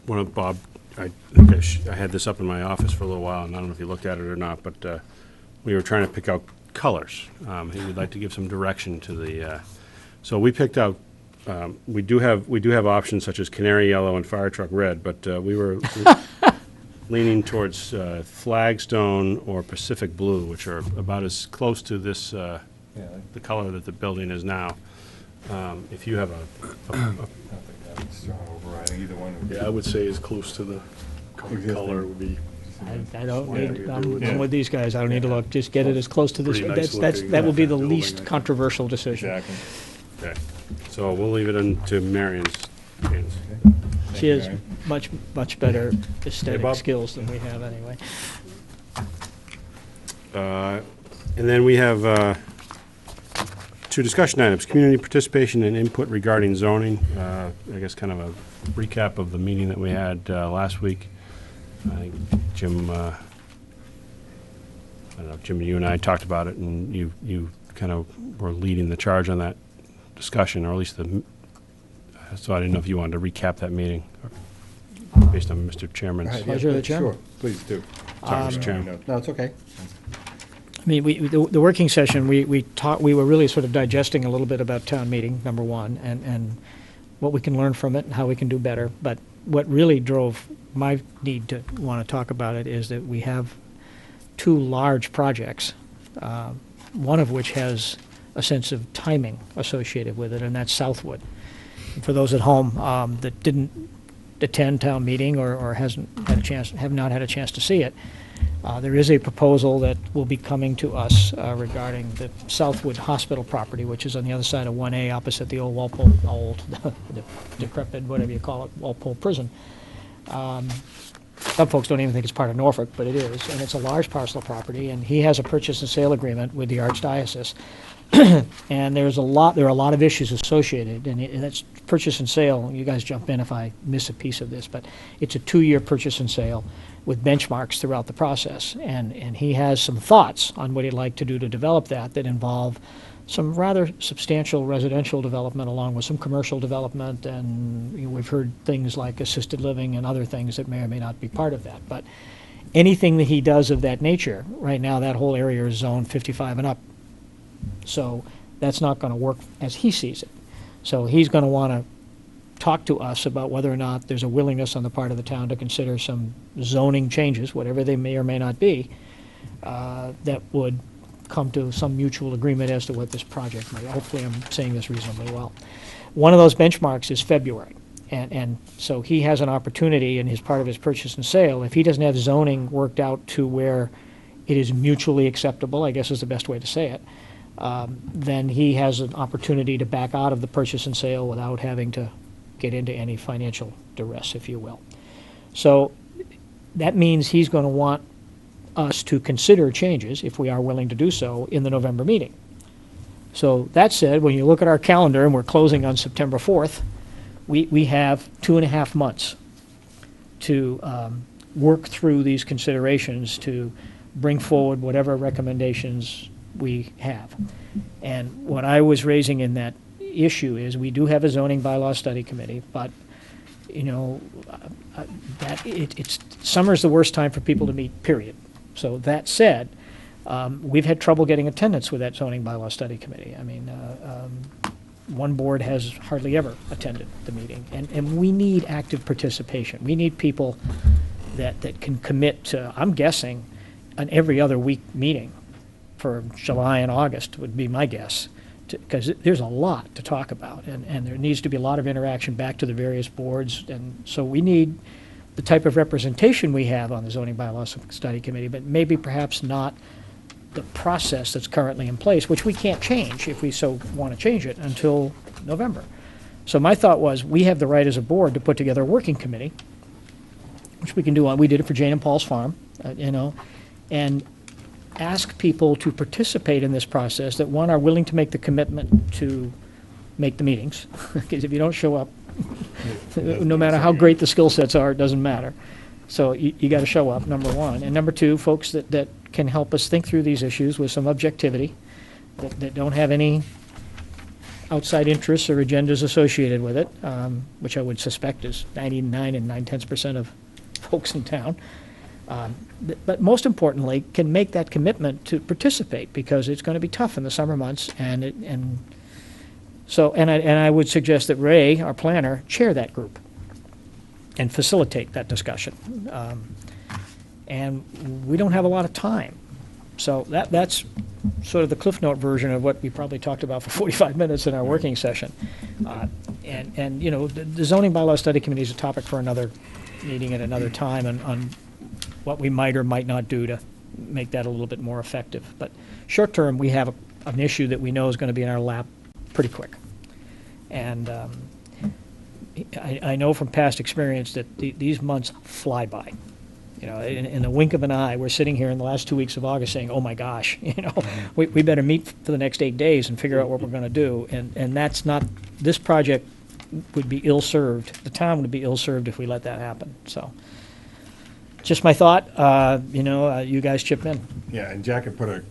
one of Bob I think I had this up in my office for a little while, and I don't know if you looked at it or not, but we were trying to pick out colors. He would like to give some direction to the, so we picked out, we do have options such as canary yellow and fire truck red, but we were leaning towards flagstone or Pacific blue, which are about as close to this, the color that the building is now. If you have Strong overriding, either one would be. Yeah, I would say as close to the Existing. color would be. I don't Yeah, need, you I'm do it. I'm with these guys, I don't need to look, just get it as close to this, Pretty nice that will be the looking, least building, I think. controversial decision. Exactly. Okay, so we'll leave it into Marion's hands. She has much better Bob? aesthetic skills than we have anyway. And then we have two discussion items, community participation and input regarding zoning. I guess kind of a recap of the meeting that we had last week. I think Jim, I don't know, Jim, you and I talked about it, and you kind of were leading the charge on that discussion, or at least so I didn't know if you wanted to recap that meeting based on Mr. Chairman's. Right, Pleasure of the chair. Sure, please do. Sorry, Mr. Chairman. No, it's okay. I mean, the working session, we were really sort of digesting a little bit about town meeting, number one, and what we can learn from it and how we can do better. But what really drove my need to want to talk about it is that we have two large projects, one of which has a sense of timing associated with it, and that's Southwood. And for those at home that didn't attend town meeting or have not had a chance to see it, there is a proposal that will be coming to us regarding the Southwood Hospital property, which is on the other side of 1A, opposite the old Walpole, the decrepit, whatever you call it, Walpole Prison. Some folks don't even think it's part of Norfolk, but it is, and it's a large parcel of property, and he has a purchase and sale agreement with the Archdiocese. And there are a lot of issues associated, and that's purchase and sale. You guys jump in if I miss a piece of this, but it's a 2-year purchase and sale with benchmarks throughout the process. And he has some thoughts on what he'd like to do to develop that involve some rather substantial residential development along with some commercial development, and we've heard things like assisted living and other things that may or may not be part of that. But anything that he does of that nature, right now that whole area is zone 55 and up. So that's not going to work as he sees it. So he's going to want to talk to us about whether or not there's a willingness on the part of the town to consider some zoning changes, whatever they may or may not be, that would come to some mutual agreement as to what this project might. Hopefully I'm saying this reasonably well. One of those benchmarks is February. And so he has an opportunity in his part of his purchase and sale, if he doesn't have zoning worked out to where it is mutually acceptable, I guess is the best way to say it, then he has an opportunity to back out of the purchase and sale without having to get into any financial duress, if you will. So that means he's going to want us to consider changes, if we are willing to do so, in the November meeting. So that said, when you look at our calendar, and we're closing on September 4th, we have 2.5 months to work through these considerations to bring forward whatever recommendations we have. And what I was raising in that issue is we do have a zoning bylaw study committee, but it's summer's the worst time for people to meet, period. So that said, we've had trouble getting attendance with that zoning bylaw study committee. I mean, one board has hardly ever attended the meeting, and we need active participation. We need people that can commit to, I'm guessing, an every other week meeting for July and August would be my guess, because there's a lot to talk about, and there needs to be a lot of interaction back to the various boards, and so we need the type of representation we have on the zoning bylaws study committee, but maybe perhaps not the process that's currently in place, which we can't change if we so want to change it until November. So my thought was, we have the right as a board to put together a working committee, which we can do. We did it for Jane and Paul's farm, and ask people to participate in this process that, one, are willing to make the commitment to make the meetings, because if you don't show up, no matter how great the skill sets are, it doesn't matter. So you got to show up, number one. And number two, folks that can help us think through these issues with some objectivity, that don't have any outside interests or agendas associated with it, which I would suspect is 99 and 9/10% of folks in town. But most importantly, can make that commitment to participate, because it's going to be tough in the summer months, and I would suggest that Ray, our planner, chair that group and facilitate that discussion. And we don't have a lot of time. So that's sort of the Cliff Note version of what we probably talked about for 45 minutes in our working session. And you know, the zoning bylaw study committee is a topic for another meeting at another time, on what we might or might not do to make that a little bit more effective. But short term, we have an issue that we know is going to be in our lap pretty quick. And I know from past experience that these months fly by. You know, in the wink of an eye, we're sitting here in the last 2 weeks of August saying, oh my gosh, you know, we better meet for the next 8 days and figure out what we're going to do. And that's not, this project would be ill-served, the town would be ill-served if we let that happen. So, just my thought, you know, you guys chip in. Yeah, and Jack had put a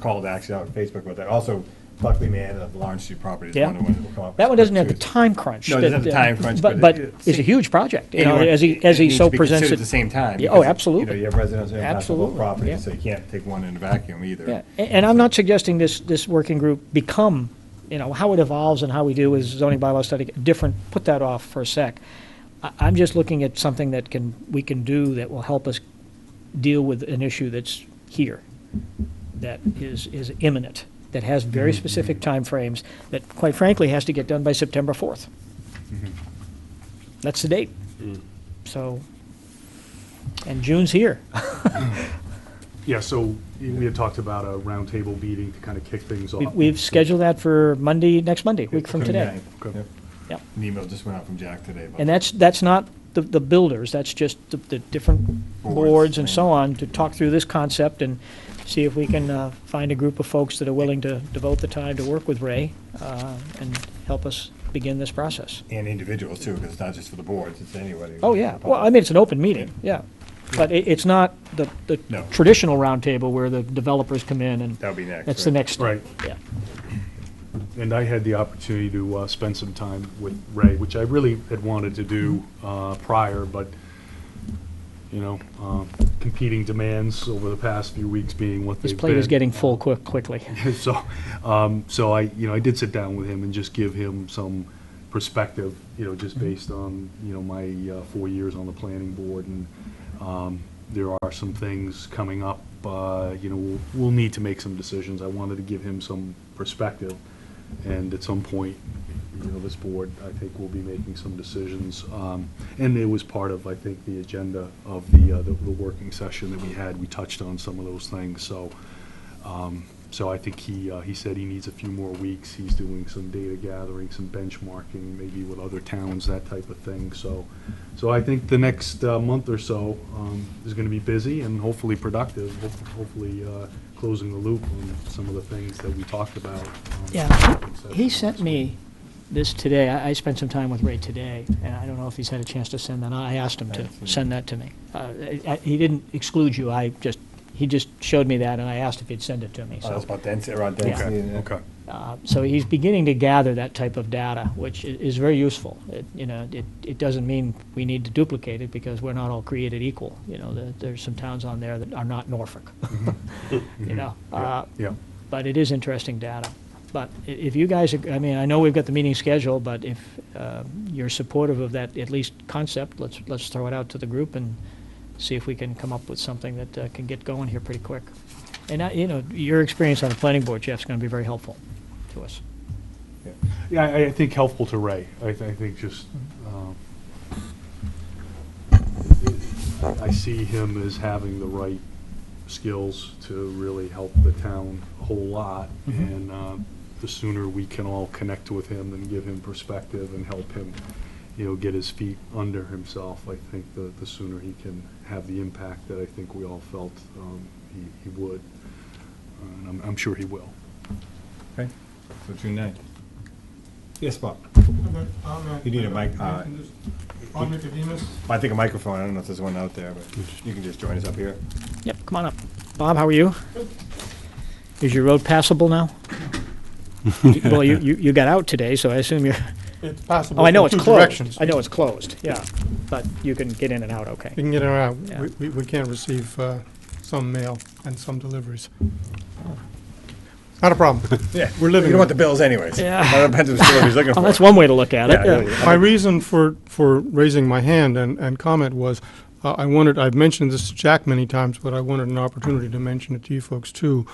call to action out on Facebook about that. Also, Buckley Man of the Lawrence Street property is Yeah. one of the ones that will come up. That one doesn't have the too. time crunch. No, it doesn't have the time crunch, But but it's a huge project, you know, Anyway, as he it needs so to be presents considered it. at the same time. Yeah, because, absolutely. You know, you have residential impacts on both Absolutely, yeah. properties, so you can't take one in a vacuum either. Yeah, and I'm not suggesting this working group become, you know, how it evolves and how we do with zoning bylaw study, different, put that off for a sec. I'm just looking at something that we can do that will help us deal with an issue that's here, that is imminent, that has very specific timeframes, that quite frankly has to get done by September 4th. That's the date. So, and June's here. Yeah, so we had talked about a roundtable meeting to kind of kick things off. We've scheduled that for next Monday, week from today. 29th. Okay. Yep. Yep. An email just went out from Jack today. about And that's not the builders, that's just the different boards and so on, to talk through this concept and see if we can find a group of folks that are willing to devote the time to work with Ray and help us begin this process. And individuals too, because it's not just for the boards, it's anybody. Oh, yeah, well, I mean, it's an open meeting, yeah. But it's not the No. traditional roundtable where the developers come in and That'll be next. that's the right? next step. Right. Yeah. And I had the opportunity to spend some time with Ray, which I really had wanted to do prior, but, you know, competing demands over the past few weeks being what they've His been. plate is getting full quickly. So, I did sit down with him and just give him some perspective, you know, just based on, you know, my 4 years on the planning board, and there are some things coming up, you know, we'll need to make some decisions. I wanted to give him some perspective, and at some point, you know, this board, I think, will be making some decisions. And it was part of, I think, the agenda of the working session that we had. We touched on some of those things, so I think he said he needs a few more weeks. He's doing some data gathering, some benchmarking, maybe with other towns, that type of thing. So I think the next month or so is going to be busy and hopefully productive, hopefully closing the loop on some of the things that we talked about. Yeah, he sent me this today. I spent some time with Ray today, and I don't know if he's had a chance to send that. I asked him to send that to me. He didn't exclude you. He just showed me that, and I asked if he'd send it to me. Oh, So, that's about density, around density. and- Okay. so he's beginning to gather that type of data, which is very useful. It doesn't mean we need to duplicate it, because we're not all created equal. You know, there's some towns on there that are not Norfolk. You know, Yeah. but it is interesting data. But if you guys, I mean, I know we've got the meeting scheduled, but if you're supportive of that, at least concept, let's throw it out to the group and see if we can come up with something that can get going here pretty quick. And, you know, your experience on the planning board, Jeff, is going to be very helpful to us. Yeah, I think helpful to Ray. I think just, I see him as having the right skills to really help the town a whole lot. And the sooner we can all connect with him and give him perspective and help him, you know, get his feet under himself, I think the sooner he can have the impact that I think we all felt he would. And I'm sure he will. Okay, so June 9th. Yes, Bob. You need a mic, On Nicodemus. I think a microphone, I don't know if there's one out there, but you can just join us up here. Yep, come on up. Bob, how are you? Is your road passable now? Well, you got out today, so I assume you're It's possible. Oh, I know from it's two closed. directions. I know it's closed, yeah, but you can get in and out, okay. You can get it out. Yeah. We can't receive some mail and some deliveries. Not a problem. Yeah, We're living You don't want with the bills anyways. Yeah. That depends on what he's looking Well, for. that's one way to look at it, Yeah, yeah. My reason for raising my hand and comment was, I've mentioned this to Jack many times, but I wanted an opportunity to mention it to you folks too.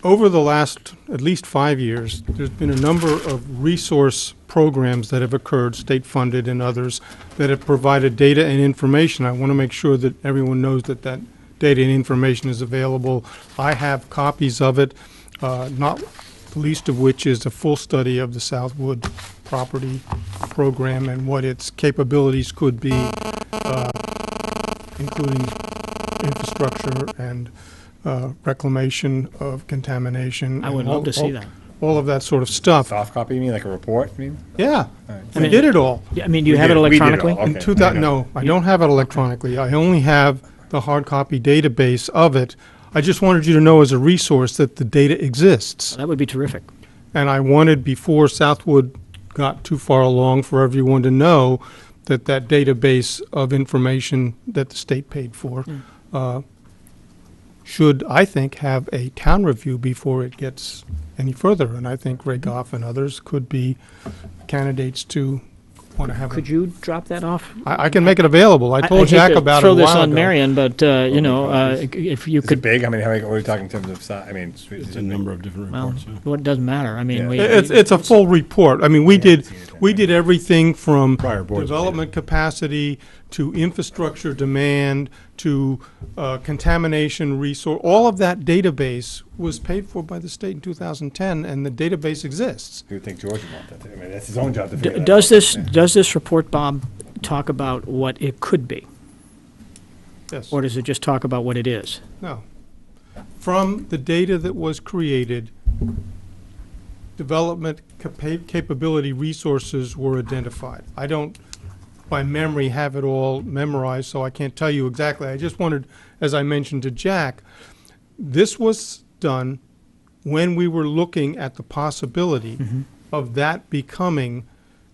Over the last at least 5 years, there's been a number of resource programs that have occurred, state-funded and others, that have provided data and information. I want to make sure that everyone knows that that data and information is available. I have copies of it, not the least of which is a full study of the Southwood property program and what its capabilities could be, including infrastructure and reclamation of contamination. I would and love to see that. all of that sort of stuff. Soft copy, you mean, like a report, you mean? Yeah, Right. we did it all. Yeah, I mean, do you We have it did we did electronically? all, In okay. 2000, no, I don't have it electronically. I only have the hard copy database of it. I just wanted you to know as a resource that the data exists. That would be terrific. And I wanted, before Southwood got too far along, for everyone to know that that database of information that the state paid for should, I think, have a town review before it gets any further. And I think Ray Goff and others could be candidates to want to have Could it. you drop that off? I can make it available. I told hate Jack to about it a throw this while on ago. Marion, but, you know, copies? if you Is it could, big? I mean, what are we talking in terms of size? I mean, It's a number of different well, reports, yeah. well, it doesn't matter. I mean, Yeah. we. It's a full report. I mean, we did everything from Prior boards. development capacity to infrastructure demand to contamination resource. All of that database was paid for by the state in 2010, and the database exists. You would think George would want that. I mean, that's his own job to figure that out. Does this report, Bob, talk about what it could be? Yes. Or does it just talk about what it is? No. From the data that was created, development capability resources were identified. I don't, by memory, have it all memorized, so I can't tell you exactly. I just wanted, as I mentioned to Jack, this was done when we were looking at the possibility of that becoming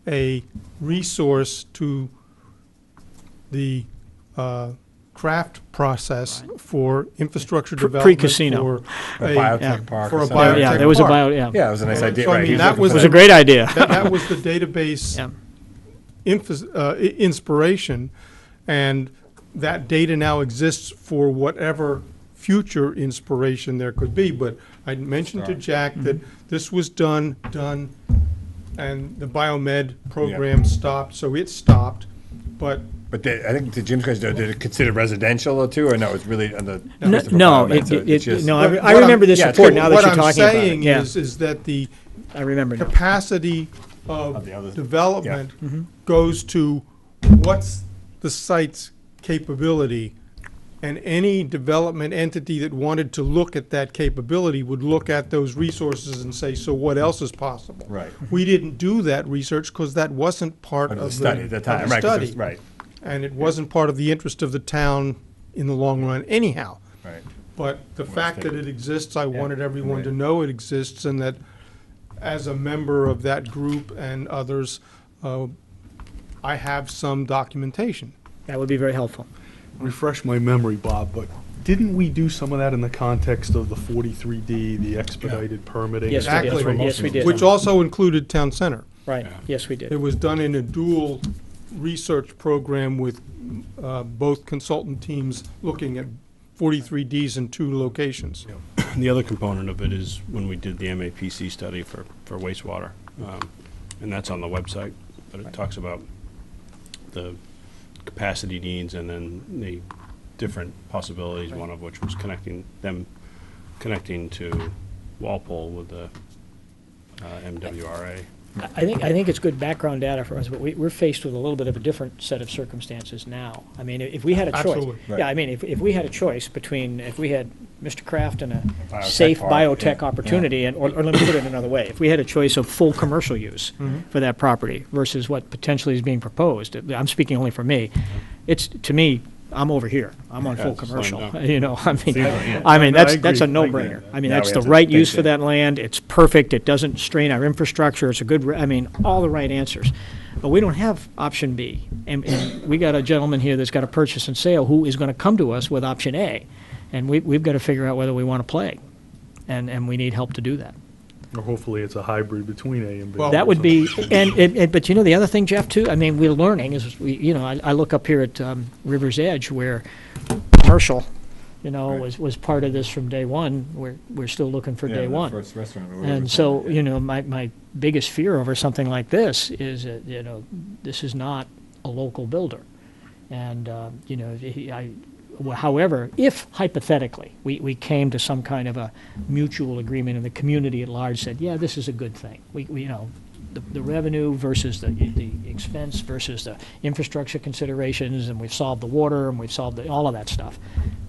a resource to the craft process for infrastructure development. Pre-casino. A a- biotech yeah. park. For or a something. biotech Yeah, there was a park. bio, yeah. Yeah, it was a nice So, idea, I right? mean, He's that looking was for It was that. a great idea. That was the database Yeah. inspiration, and that data now exists for whatever future inspiration there could be. But I mentioned to Jack that this was done, and the biomed program stopped, so it stopped. But But I think to Jim's question, did it consider residential or too, or no, it's really on the. No, Christopher no, Biomed, so it's just- no, But I what remember this yeah, it's report good. now that you're talking about What I'm it. saying Yeah, is that the I remember now. capacity Of of the others. development Mm-hmm. goes to what's the site's capability, and any development entity that wanted to look at that capability would look at those resources and say, so what else is possible? Right. We didn't do that research because that wasn't part Of of the study at the time, of the right, 'cause study. it's- right, And it wasn't part of the interest of the town in the long run anyhow. right. But the fact that it exists, I wanted everyone to right. know it exists, and that as a member of that group and others, I have some documentation. That would be very helpful. Refresh my memory, Bob, but didn't we do some of that in the context of the 43D, the expedited permitting? Yes, we did. Exactly. That's right. Yes, we did. Which also included town center. Right, yes, we It did. was done in a dual research program with both consultant teams looking at 43Ds in 2 locations. And the other component of it is when we did the MAPC study for wastewater, and that's on the website, but it talks about the capacity needs and then the different possibilities, one of which was connecting to Walpole with the MWRA. I think it's good background data for us, but we're faced with a little bit of a different set of circumstances now. I mean, if we had a choice. Absolutely. Right. Yeah, I mean, if we had a choice between, if we had Mr. Kraft and a biotech safe park, biotech yeah, opportunity, and, or let me put it another way, if we had a choice of full commercial use for that property versus what potentially is being proposed, I'm speaking only for me, it's, to me, I'm over here. I'm on Yeah, full it's commercial, fine now. you know, I mean, yeah. I mean, No, I that's a agree. I agree. no-brainer. I mean, Now that's we the have to right think use for that- that land, it's perfect, it doesn't strain our infrastructure, it's a good, I mean, all the right answers. But we don't have option B, and we got a gentleman here that's got a purchase and sale who is gonna come to us with option A, and we've got to figure out whether we want to play, and we need help to do that. Or hopefully it's a hybrid between A and B. Well, That would be, but you know, the other thing, Jeff, too, I mean, we're learning is, I look up here at River's Edge where commercial, was part of this from day one. We're still looking for day one. First restaurant. And so, my biggest fear over something like this is that, this is not a local builder. And, however, if hypothetically we came to some kind of a mutual agreement and the community at large said, yeah, this is a good thing. The revenue versus the expense versus the infrastructure considerations, and we've solved the water and we've solved all of that stuff,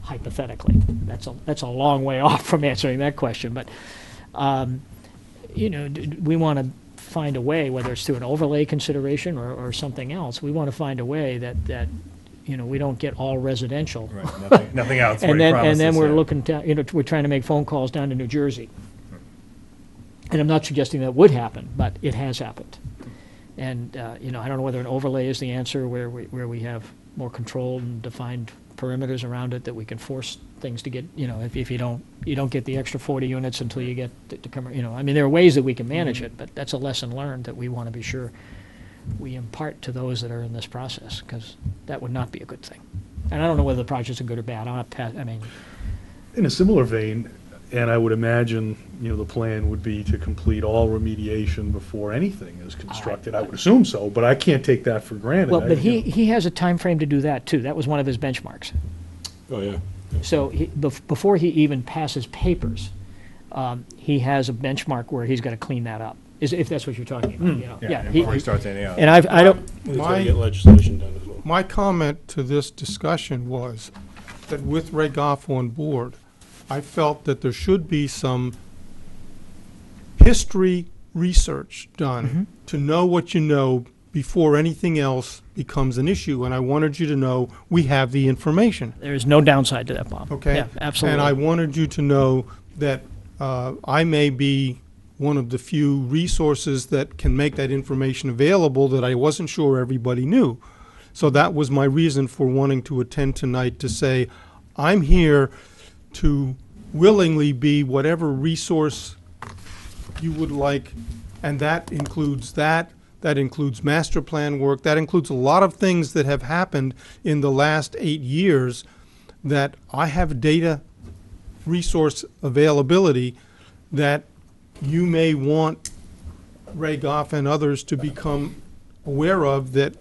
hypothetically. That's a long way off from answering that question. But, we want to find a way, whether it's through an overlay consideration or something else, we want to find a way that we don't get all residential. Right, nothing else. And then we're looking to, we're trying to make phone calls down to New Jersey. And I'm not suggesting that would happen, but it has happened. And, I don't know whether an overlay is the answer where we have more control and defined perimeters around it that we can force things to get, if you don't get the extra 40 units until you get to come, I mean, there are ways that we can manage it, but that's a lesson learned that we want to be sure we impart to those that are in this process, because that would not be a good thing. And I don't know whether the projects are good or bad. In a similar vein, and I would imagine, the plan would be to complete all remediation before anything is constructed. I would assume so, but I can't take that for granted. Well, but he has a time frame to do that, too. That was one of his benchmarks. Oh, yeah. So before he even passes papers, he has a benchmark where he's got to clean that up, if that's what you're talking about, Before he starts anything else. And I don't, He's got to get legislation done as well. My comment to this discussion was that with Ray Goff on board, I felt that there should be some history research done to know what you know before anything else becomes an issue. And I wanted you to know we have the information, there's no downside to that, Bob. okay? Yeah, absolutely. And I wanted you to know that I may be one of the few resources that can make that information available that I wasn't sure everybody knew. So that was my reason for wanting to attend tonight, to say, I'm here to willingly be whatever resource you would like, and that includes master plan work, that includes a lot of things that have happened in the last 8 years that I have data resource availability that you may want Ray Goff and others to become aware of, that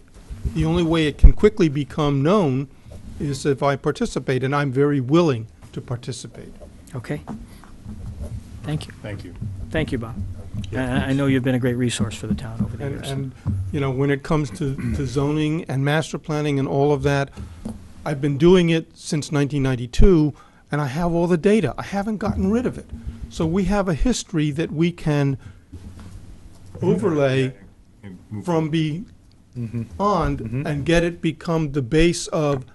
the only way it can quickly become known is if I participate, and I'm very willing to participate. Okay. Thank you. Thank you. Thank you, Bob. I know you've been a great resource for the town over the years. And, when it comes to zoning and master planning and all of that, I've been doing it since 1992, and I have all the data. I haven't gotten rid of it. So we have a history that we can overlay from beyond and get it become the base of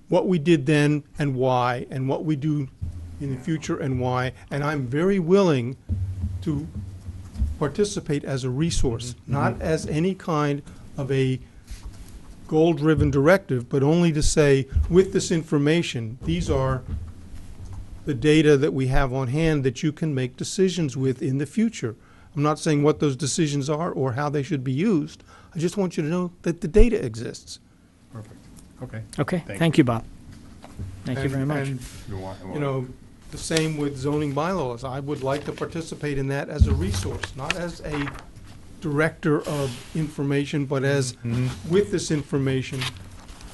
what we did then and why, and what we do in the future and why. And I'm very willing to participate as a resource, not as any kind of a goal-driven directive, but only to say, with this information, these are the data that we have on hand that you can make decisions with in the future. I'm not saying what those decisions are or how they should be used. I just want you to know that the data exists. Perfect. Okay. Okay, Thank thank you, Bob. Thank you very much. And, the same with zoning bylaws. I would like to participate in that as a resource, not as a director of information, but as, with this information,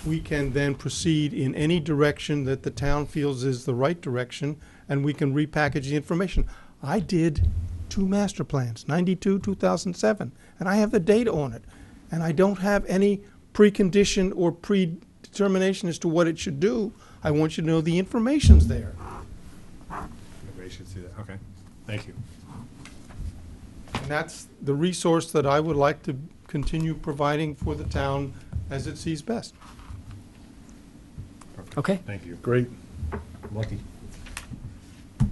we can then proceed in any direction that the town feels is the right direction, and we can repackage the information. I did 2 master plans, 92, 2007, and I have the data on it. And I don't have any precondition or predetermination as to what it should do. I want you to know the information's there. Everybody should see that. Okay. Thank you. And that's the resource that I would like to continue providing for the town as it sees best. Perfect. Okay. Thank you. Great. Lucky. I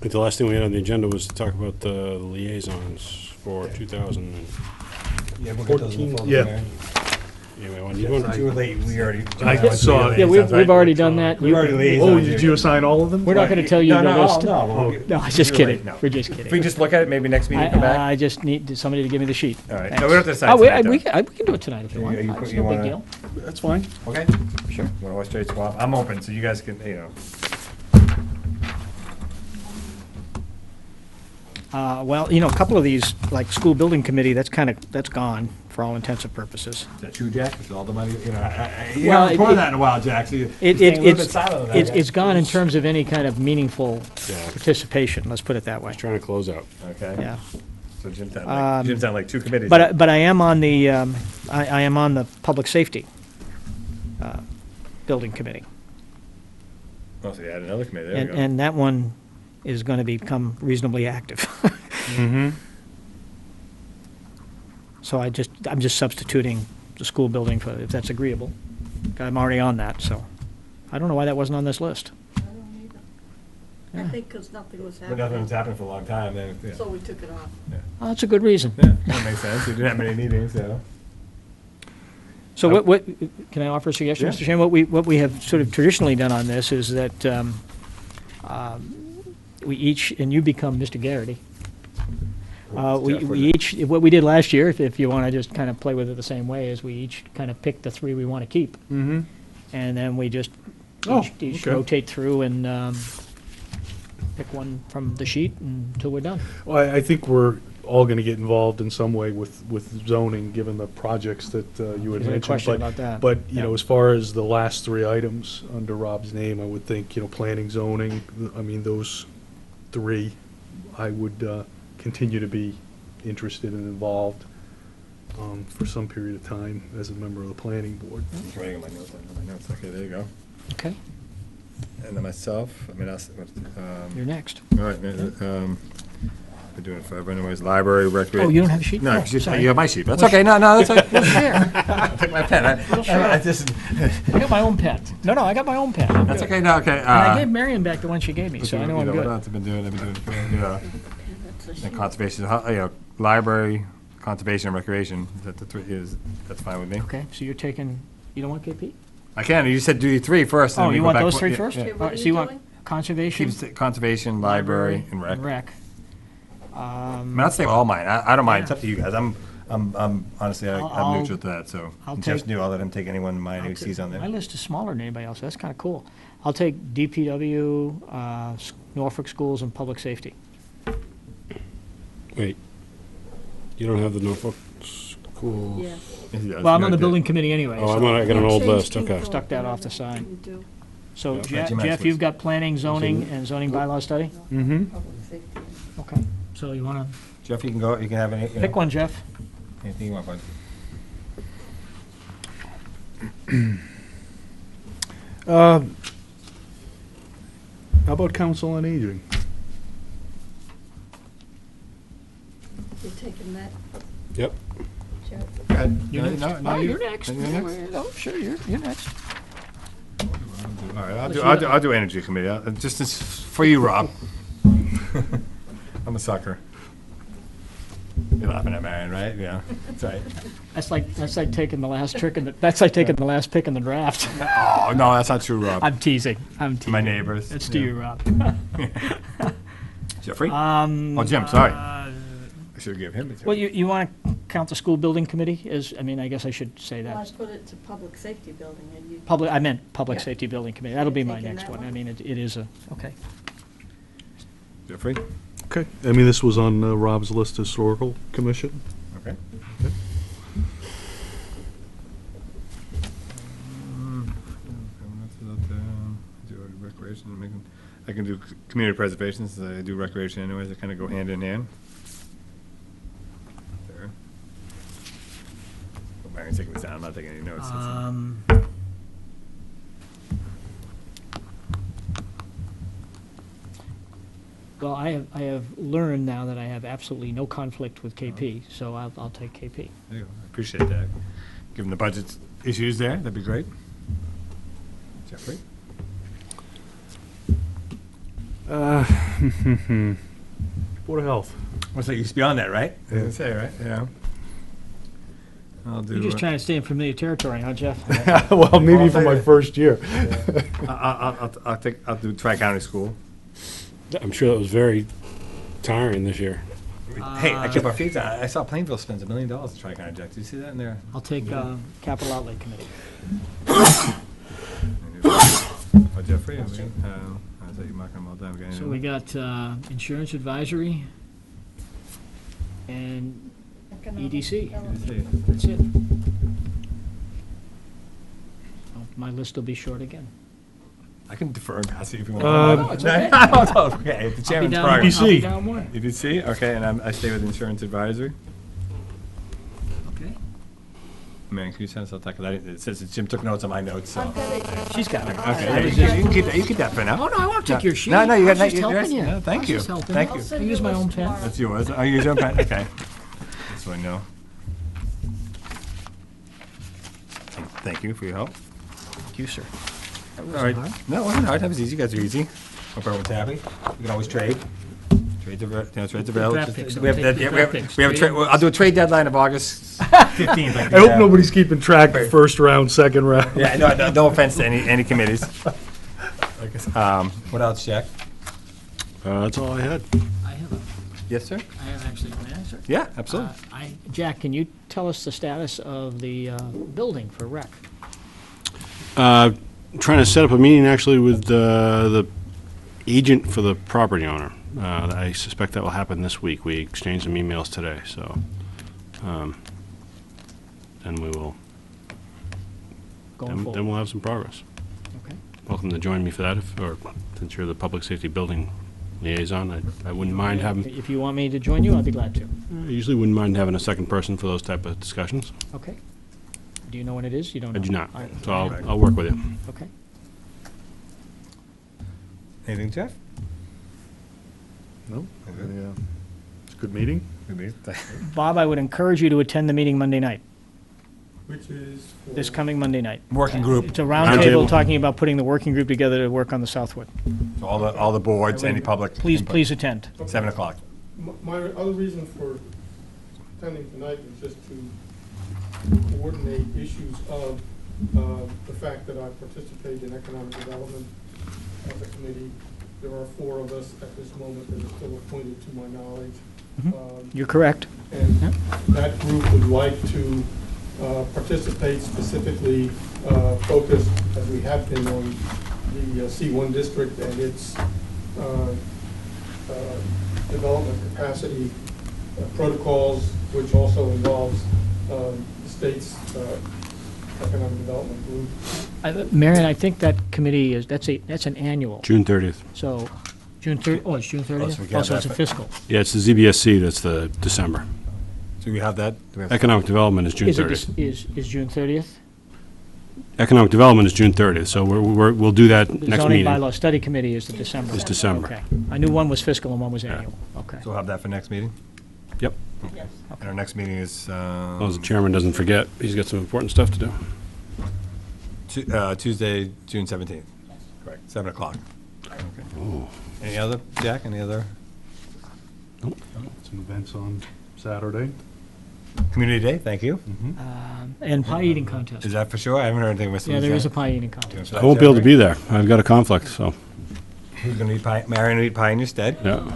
think the last thing we had on the agenda was to talk about the liaisons for 2000. Yeah, we'll get those in the folder. Yeah. Mary. Anyway, when you want Too late, we already. I saw it. Yeah, we've already done that. We've already liaised. Oh, did you assign all of them? We're not gonna tell you No, the no, list. no, No, I'm just you're kidding. right, no. We're just If we kidding. just look at it, maybe next meeting come back. I just need somebody to give me the sheet. All right. Thanks. No, we don't have to decide Oh, tonight, we though. can do it tonight if you want. You- It's you no big wanna- deal. That's fine. Okay? Sure. Want to always straight swap? I'm open, so you guys can, you know. Well, a couple of these, like school building committee, that's gone for all intents and purposes. Is that true, Jack? Is all the money, you Well, haven't reported that in a while, Jack, so you're It, staying it, a little bit it's, silent on that. it's, guy. it's gone in terms of any kind of meaningful Yeah. participation, let's put it that way. Trying to close out. Okay. Yeah. So Jim's on like two committees. But I am on the, I am on the public safety, building committee. Oh, so you had another committee, there we go. And that one is gonna become reasonably active. Mm-hmm. So I'm just substituting the school building for, if that's agreeable. I'm already on that, so I don't know why that wasn't on this list. I don't either. I think because nothing was But nothing's happening, happened for a long time, then, yeah. so we took it off. Oh, that's a good reason. Yeah, that makes sense. You didn't have many meetings, so. So what, can I offer a suggestion, Yeah. Mr. Chairman? What we have sort of traditionally done on this is that we each, and you become Mr. Garrity. We each, what we did last year, if you want to just kind of play with it the same way, is we each kind of pick the three we want to keep. Mm-hmm. And then we just Oh, each okay. rotate through and pick one from the sheet until we're done. Well, I think we're all going to get involved in some way with zoning, given the projects that you had Is there a mentioned. question But- about that? But, Yeah. as far as the last three items under Rob's name, I would think, planning, zoning, I mean, those three, I would continue to be interested and involved for some period of time as a member of the planning board. Just writing my notes, Okay, there you go. Okay, And then myself, you're next. all right, been doing it forever anyways. Library, recreation. Oh, you don't have a sheet? No, Oh, 'cause you sorry. have my sheet. That's okay. No, that's okay. There. I took my pen. I just. I got my own pen. No, I got my own pen. I'm That's good. okay. No, okay. And I gave Marion back the one she gave me, so I know I'm What good. else I've been doing? That's a And sheet. conservation, library, conservation, and recreation. That the three is. That's fine with me. Okay, so you're taking, you don't want KP? I can. You said do your three first. and Oh, we you go want back those one- three yeah, first? yeah. Okay, All what right, are so you you want doing? conservation? Conservation, library, and rec. I mean, I'll say all mine. I don't mind. It's Yeah. up to you guys. I'm honestly, I'll- I'm neutral to that. So I'll Jeff's take- new. I'll let him take anyone of mine who he sees on My there. list is smaller than anybody else, that's kind of cool. I'll take DPW, Norfolk Schools, and Public Safety. Wait, you don't have the Norfolk School? Yes. Well, I'm on the building committee anyway, Oh, so I got an old Change list, things okay. up, Stuck that off the whatever side. you do. So Yeah. Jeff, Jim has you've list. got planning, zoning, and zoning bylaw study? Mm-hmm. Public safety. Okay, so you want Jeff, you can go. You can have any. to pick one, Jeff? Anything you want, bud. How about council on aging? You're taking that, Yep. Jeff? Go ahead. You're next. No, Oh, you- you're next. You're next? No, sure, you're next. All right, Unless you- I'll do energy committee. Just as, for you, Rob. I'm a sucker. You're laughing at Marion, right? Yeah, that's right. That's like taking the last trick in the, that's like taking the last pick in the draft. Oh no, that's not true, Rob. I'm teasing, I'm teasing. My neighbors. It's to yeah. you, Rob. Jeffrey. Oh, Jim, sorry. I should have given him. it. Well, you want to count the school building committee as, I mean, I guess I should say Well, I that. put it to public safety building, and you. I meant public Yeah. safety building committee. That'll be my Taking next that one. one? I mean, it is a, okay. Jeffrey. Okay. I mean, this was on Rob's list, historical commission. Okay. Do recreation. I can do community preservation since I do recreation anyways. They kind of go hand in hand. There. Oh, Marion's taking this down. I'm not taking any notes. Well, I have learned now that I have absolutely no conflict with KP, so I'll take KP. There you go. I appreciate that. Given the budgets, issues there, that'd be great. Jeffrey? Board of Health. What's that, you used to be on that, right? I was gonna say, right, yeah. I'll do. You're just trying to stay in familiar territory, huh, Jeff? Well, maybe for my first year. I'll do Tri-County School. I'm sure that was very tiring this year. Hey, I kept our feet down. I saw Plainville spends $1 million to Tri-County Jack. Did you see that in there? I'll take Capital Outlay Committee. Oh, Jeffrey, I thought you marked them all down. Okay, So we got Insurance Advisory and Economic EDC. development. That's it. Oh, my list will be short again. I can defer and pass it if you want. No, it's okay. No, it's okay. The I'll be chairman's down prerogative. one. I'll be EDC. down one. EDC, okay, and I stay with Insurance Advisory. Okay. Man, can you send us out that? Because it says that Jim took notes on my notes, so. I've got it. She's got it. Okay, I yeah, was you just- can keep that. You keep that for now. Oh, no, I won't take your sheet. No, you I got was just helping you. No, thank I was you. just helping. Thank I'll you. send I you use a my list own pen. tomorrow. That's yours. Oh, you use your own pen? Okay. So I know. Thank you for your help. Thank you, sir. All right. No, it wasn't hard. That was easy. You guys are easy. Hope everyone's happy. You can always trade. Trades available. Draft picks. We have, Don't take yeah, the we have, draft picks. we have a Trade trade. I'll do a trade deadline of August 15th. I hope nobody's keeping track of first round, second round. Yeah, no offense to any committees. What else, Jack? That's all I had. I have a, Yes, sir? I have actually an answer. Yeah, absolutely. Jack, can you tell us the status of the building for rec? Trying to set up a meeting actually with the agent for the property owner. I suspect that will happen this week. We exchanged some emails today, so, and we will, Going then forward? we'll have some progress. Okay. Welcome to join me for that, or since you're the public safety building liaison, I wouldn't mind having, If you want me to join you, I'd be glad to. I usually wouldn't mind having a second person for those type of discussions. Okay. Do you know when it is? You don't know? I do not, All right. so I'll work with you. Okay. Anything, Jeff? No? It's a good meeting. Bob, I would encourage you to attend the meeting Monday night, Which is this coming Monday night. Working group. It's a Roundtable. roundtable talking about putting the working group together to work on the Southwood. So all the boards, any public. Please, input. please attend. 7 o'clock. My other reason for attending tonight was just to coordinate issues of the fact that I participate in economic development as a committee. There are 4 of us at this moment that are still appointed to my knowledge. You're correct. And Yeah. that group would like to participate specifically, focused, as we have been, on the C1 district and its development capacity protocols, which also involves the state's economic development group. Marion, I think that committee is, that's an annual. June 30th. So, June 30, oh, it's June 30th? so we got Also, it's a that, but- fiscal. Yeah, it's the ZBSC, that's the December. So we have that? Do we have- Economic development is June Is it, 30th. is June 30th? Economic development is June 30th, so we'll do that The next zoning meeting. bylaw study committee is the December. Is December. Okay. I knew one was fiscal and one was annual. Okay. So we'll have that for next meeting? Yep. And our next meeting is As long as the chairman doesn't forget, he's got some important stuff to do. Tuesday, June 17th. Correct, 7 o'clock. Okay. Any other, Jack, any other? Some events on Saturday. Community Day, thank you. And pie eating contest. Is that for sure? I haven't heard anything. Mr. Yeah, there is a Lieutenant. pie eating contest. I won't be able to be there. I've got a conflict, so, Who's going to eat pie? Marion will eat pie in your stead? yeah.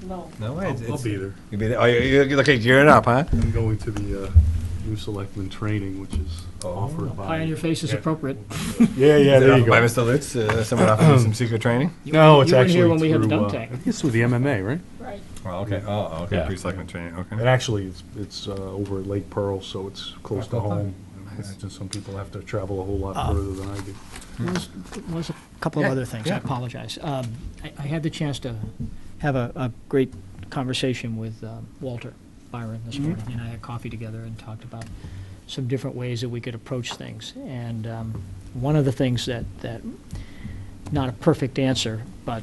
No. No way. I'll be there. You'll be there. Oh, you're looking gearing up, huh? I'm going to the new selectman training, which is offered by. Pie on your face is appropriate. Yeah, yeah, there you By go. Mr. Lutz, someone offered you some secret training? No, it's You weren't actually here when we had the through, dunk I tank. think it's with the MMA, right? Right. Well, okay. Oh, okay. Yeah. Pre-selectment training, And okay. actually, it's over at Lake Pearl, so it's close to Okay. home. I imagine some people have to travel a whole lot further than I do. Was a couple of other things. I apologize. I had the chance to have a great conversation with Walter Byron this morning, and I had coffee together and talked about some different ways that we could approach things. And one of the things that not a perfect answer, but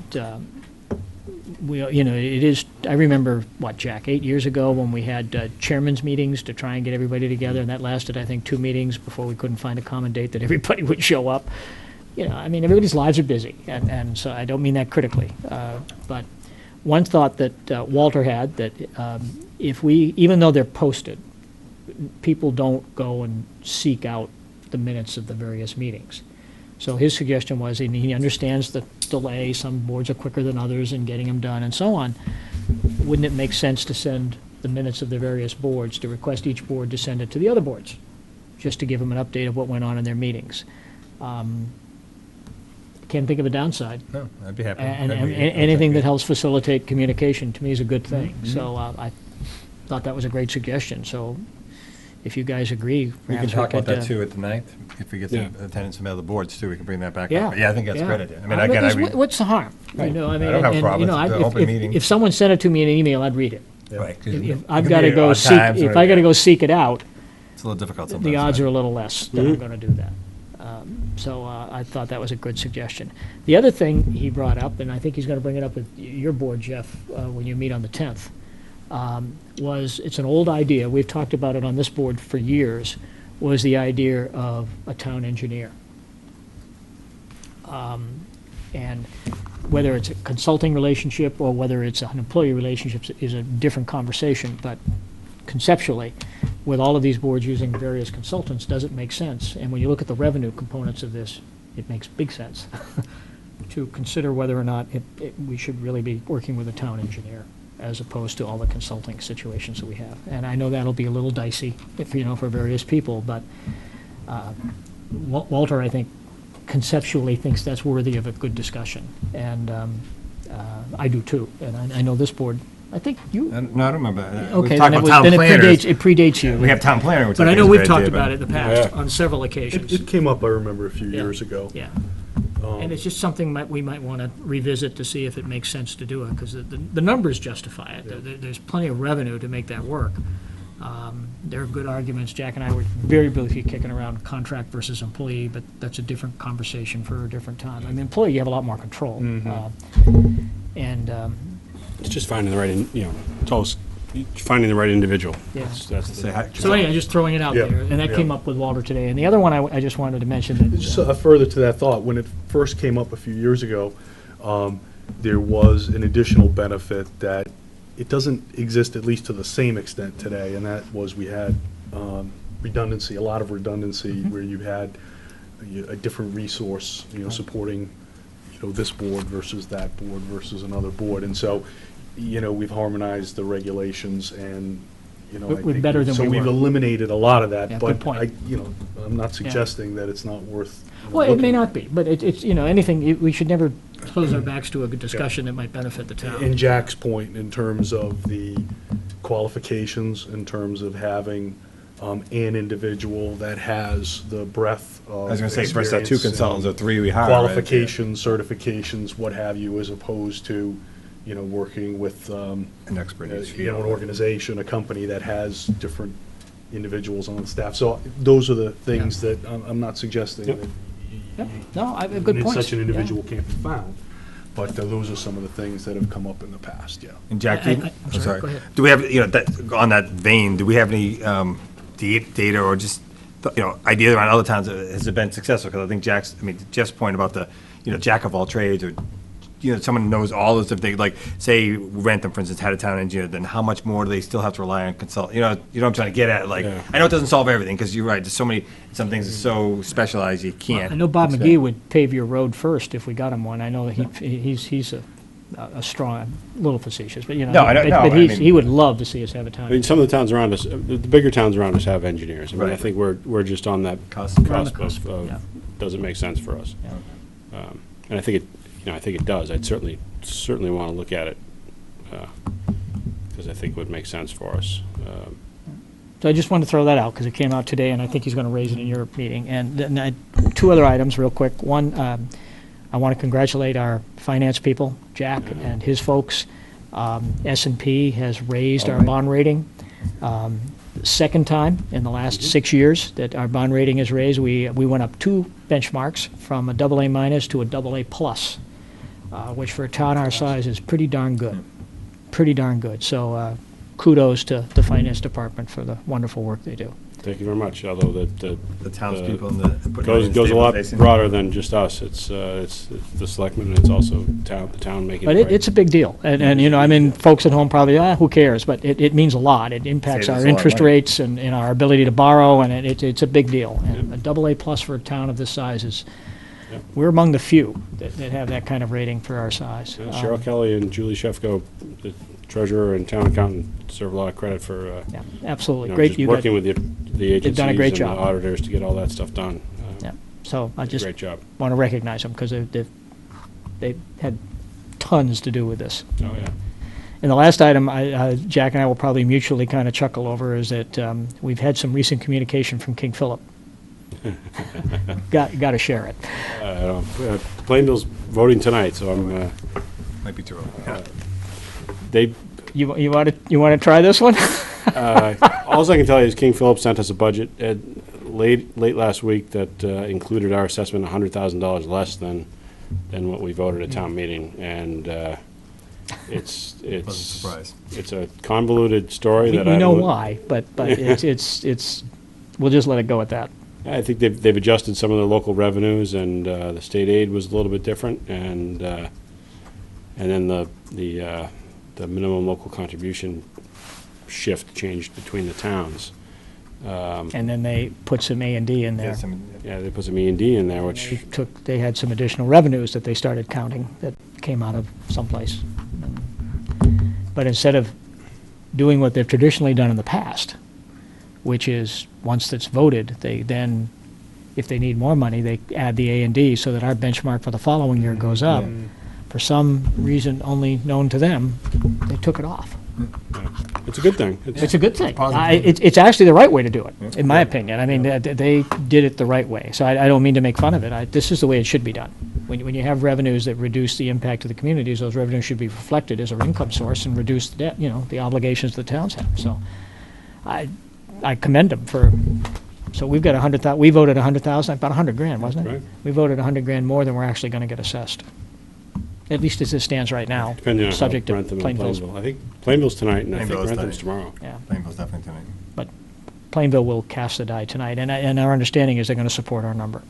it is, I remember, what, Jack, 8 years ago when we had chairman's meetings to try and get everybody together, and that lasted, I think, 2 meetings before we couldn't find a common date that everybody would show up. I mean, everybody's lives are busy, and so I don't mean that critically. But one thought that Walter had, that if we, even though they're posted, people don't go and seek out the minutes of the various meetings. So his suggestion was, and he understands the delay, some boards are quicker than others in getting them done and so on. Wouldn't it make sense to send the minutes of the various boards, to request each board to send it to the other boards, just to give them an update of what went on in their meetings? Can't think of a downside. No, I'd be happy. And That'd be- anything that that'd helps facilitate communication, to me, is a good thing. So I thought that was a great suggestion. So if you guys agree, We can perhaps talk about could, that too at the 9th. If we get Yeah. some attendance from other boards too, we can bring that back Yeah. up. But yeah, I think that's a yeah. great idea. I mean, But again, I there's- read. what's the harm? Right. I mean, I don't have a problem. It's an open meeting. if someone sent it to me in an email, I'd read it. Right, 'cause If it I've can got to be go odd seek, times if or- I got to go seek it out, It's a little difficult sometimes. the odds right? are a little less that I'm going to do that. So I thought that was a good suggestion. The other thing he brought up, and I think he's going to bring it up with your board, Jeff, when you meet on the 10th, was, it's an old idea, we've talked about it on this board for years, was the idea of a town engineer. And whether it's a consulting relationship or whether it's an employee relationship is a different conversation, but conceptually, with all of these boards using various consultants, does it make sense? And when you look at the revenue components of this, it makes big sense to consider whether or not we should really be working with a town engineer as opposed to all the consulting situations that we have. And I know that'll be a little dicey, for various people, but Walter, I think, conceptually thinks that's worthy of a good discussion. And I do too. And I know this board, I think you, No, I don't remember. okay, We've talked about town then planners. it predates you. We have town planner, which But I think know is a we've great talked idea, about but- it in the past Yeah. on several occasions. It came up, I remember, a few Yeah. years ago. Yeah. And it's just something that we might want to revisit to see if it makes sense to do it, because the numbers justify it. There's plenty of revenue to make that work. There are good arguments. Jack and I were very briefly kicking around contract versus employee, but that's a different conversation for a different time. I mean, employee, you have a lot more control. And, It's just finding the right, it's always finding the right individual. Yeah. That's the Say hi- so anyway, just throwing it out Yeah, there. And that yeah. came up with Walter today. And the other one I just wanted to mention that. Just further to that thought, when it first came up a few years ago, there was an additional benefit that it doesn't exist, at least to the same extent today, and that was we had redundancy, a lot of redundancy, where you had a different resource, supporting, this board versus that board versus another board. And so, we've harmonized the regulations and, I We're think better than so we we've were. eliminated a lot of that. Yeah, But good point. I'm not suggesting that it's not worth. Well, it may looking at. not be, but it's, anything, we should never close our backs to a good discussion that might benefit the town. And Jack's point in terms of the qualifications, in terms of having an individual that has the breadth of. I was going to say, first have two experience consultants or and three we hire. right? Qualifications, certifications, what have you, as opposed to, working with, An expert in each an field. organization, a company that has different individuals on the staff. So those are the things that I'm not suggesting Yep. that Yep. No, I have a good point. such an individual can't be found. But those are some of the things that have come up in the past, yeah. And Jack, I- do you- I- I'm I'm sorry, go ahead. Do we have, on that vein, do we have any data or just, idea around other towns, has it been successful? Because I think Jeff's point about the, jack of all trades, or, someone knows all this, if they, like, say, Rentham, for instance, had a town engineer, then how much more do they still have to rely on consult, what I'm trying to get at, like, Yeah. I know it doesn't solve everything, because you're right, there's so many, some things are so specialized, you can't. I know Bob expect. McGee would pave your road first if we got him one. I know that he's a strong, a little facetious, but, No, I don't- no, but I mean- he would love to see us have a town. I mean, some of the towns around us, the bigger towns around us have engineers. I mean, I Right. think we're just on that Cusp. We're on the cusp cusp, yeah. of, does it make sense for us? Yeah. And I think it does. I'd certainly want to look at it, because I think it would make sense for us. So I just wanted to throw that out because it came out today, and I think he's going to raise it in your meeting. And then two other items, real quick. One, I want to congratulate our finance people, Jack and his folks. S&P has raised our bond rating. Second time in the last 6 years that our bond rating is raised. We went up 2 benchmarks from a AA- to a AA+. which for a town our size is pretty darn good. Pretty darn good. So kudos to the finance department for the wonderful work they do. Thank you very much, although The townspeople and the. goes a lot broader than just us. It's the selectmen, and it's also the town making But it right. it's a big deal. And, you know, I mean, folks at home probably, who cares? But it means a lot. It impacts Saves us our a lot of interest money. rates and our ability to borrow, and it's a big deal. And a AA+ for a town of this size is, Yep. we're among the few that have that kind of rating for our size. Cheryl Kelly and Julie Shefko, the treasurer and town accountant, deserve a lot of credit for Yeah, absolutely. you know, Great. just You got, working with the agencies done a great and job. the auditors to get all that stuff done. yeah. So I just Great job. want to recognize them because they had tons to do with this. Oh, yeah. And the last item, Jack and I will probably mutually kind of chuckle over, is that we've had some recent communication from King Philip. Got to share it. Plainville's voting tonight, so I'm, Might be too early. Yeah. they, You want to try this one? alls I can tell you is King Philip sent us a budget late last week that included our assessment $100,000 less than what we voted at town meeting, and it's Pleasant surprise. it's a convoluted story We that I know don't- why, but it's we'll just let it go at that. I think they've adjusted some of the local revenues, and the state aid was a little bit different, and then the minimum local contribution shift changed between the towns. And then they put some A&D in there. Yeah, they put some E&D in there, which They had some additional revenues that they started counting that came out of someplace. But instead of doing what they've traditionally done in the past, which is, once it's voted, they then, if they need more money, they add the A&D so that our benchmark for the following year goes up. For some reason only known to them, they took it off. it's a good thing. It's a good thing. Positive. It's actually the right way to do it, in my opinion. I mean, they did it the right way. So I don't mean to make fun of it. This is the way it should be done. When you have revenues that reduce the impact of the communities, those revenues should be reflected as an income source and reduce the debt, the obligations the towns have. So I commend them for, so we've got 100,000, we voted 100,000, about 100 grand, wasn't it? Right. We voted 100 grand more than we're actually going to get assessed. At least as it stands right now, Depending on how subject to Grantham and Plainville's. Plainville. I think Plainville's tonight, and I think Plainville's Grantham's tonight. tomorrow. Yeah. Plainville's definitely tonight. But Plainville will cast the die tonight, and our understanding is they're going to support our number,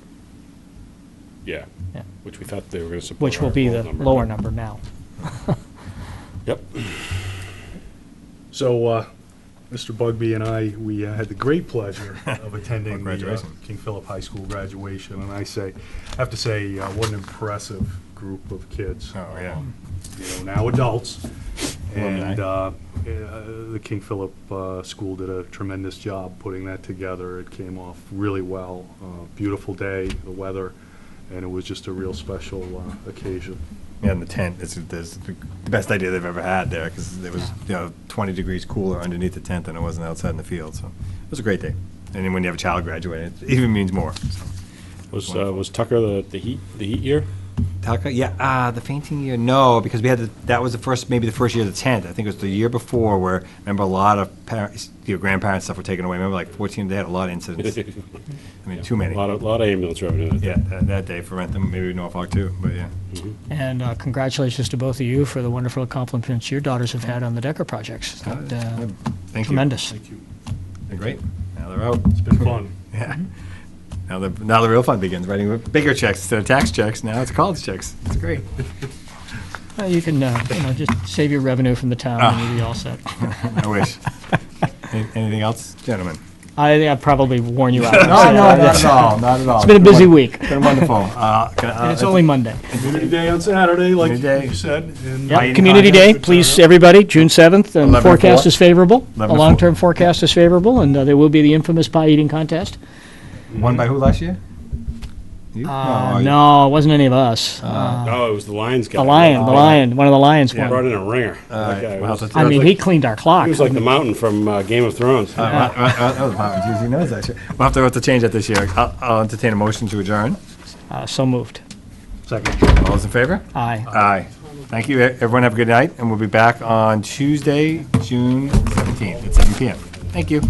Yeah. Yeah. Which we thought they were going to support. which will our be old the number, lower but- number now. Yep. So, Mr. Bugby and I, we had the great pleasure of attending the Graduation. King Philip High School graduation, and I have to say, what an impressive group of kids. Oh, yeah. Now adults. Alumni. And the King Philip School did a tremendous job putting that together. It came off really well. Beautiful day, the weather, and it was just a real special occasion. Yeah, and the tent is the best idea they've ever had there, because it was 20 degrees cooler underneath the tent than it was outside in the field. So it was a great day. And then when you have a child graduating, it even means more. So. Was Tucker the heat year? Tucker, yeah, the fainting year, no, because we had that was maybe the first year of the tent. I think it was the year before where, remember, a lot of parents, grandparents stuff were taken away. Remember, like 14, they had a lot of incidents. I mean, too many. A lot of ambulance revenue. Yeah, that day for Rentham, maybe Norfolk too, but yeah. And congratulations to both of you for the wonderful accomplishments your daughters have had on the Decker projects. Thank you. Tremendous. Thank you. They're great. Now they're out. It's been fun. Yeah. Now the real fun begins, writing bigger checks instead of tax checks. Now it's college checks. It's great. You can just save your revenue from the town and you'll be all set. I wish. Anything else, gentlemen? I probably warn you out. No, not at all. Not at all. It's been a busy week. It's been wonderful. And it's only Monday. Community Day on Saturday, like Community Day. you said. And Yep, Community Day, please, everybody, June 7th, and the 11 to forecast 4. is favorable. 11 The to long-term forecast is favorable, and there will be the infamous pie eating contest. Won by who last year? You? No, it wasn't any of us. No, it was the Lions guy. The Lion, one of the Lions He won. brought in a ringer. right, That guy well, was- that's- I mean, he cleaned our clock. He was like the mountain from Game of Thrones. That was fine. Geez, he knows that shit. We'll have to change that this year. I'll entertain a motion to adjourn. So moved. second. All those in favor? Aye. Aye. Thank you, everyone. Have a good night, and we'll be back on Tuesday, June 17th at 7 p.m. Thank you.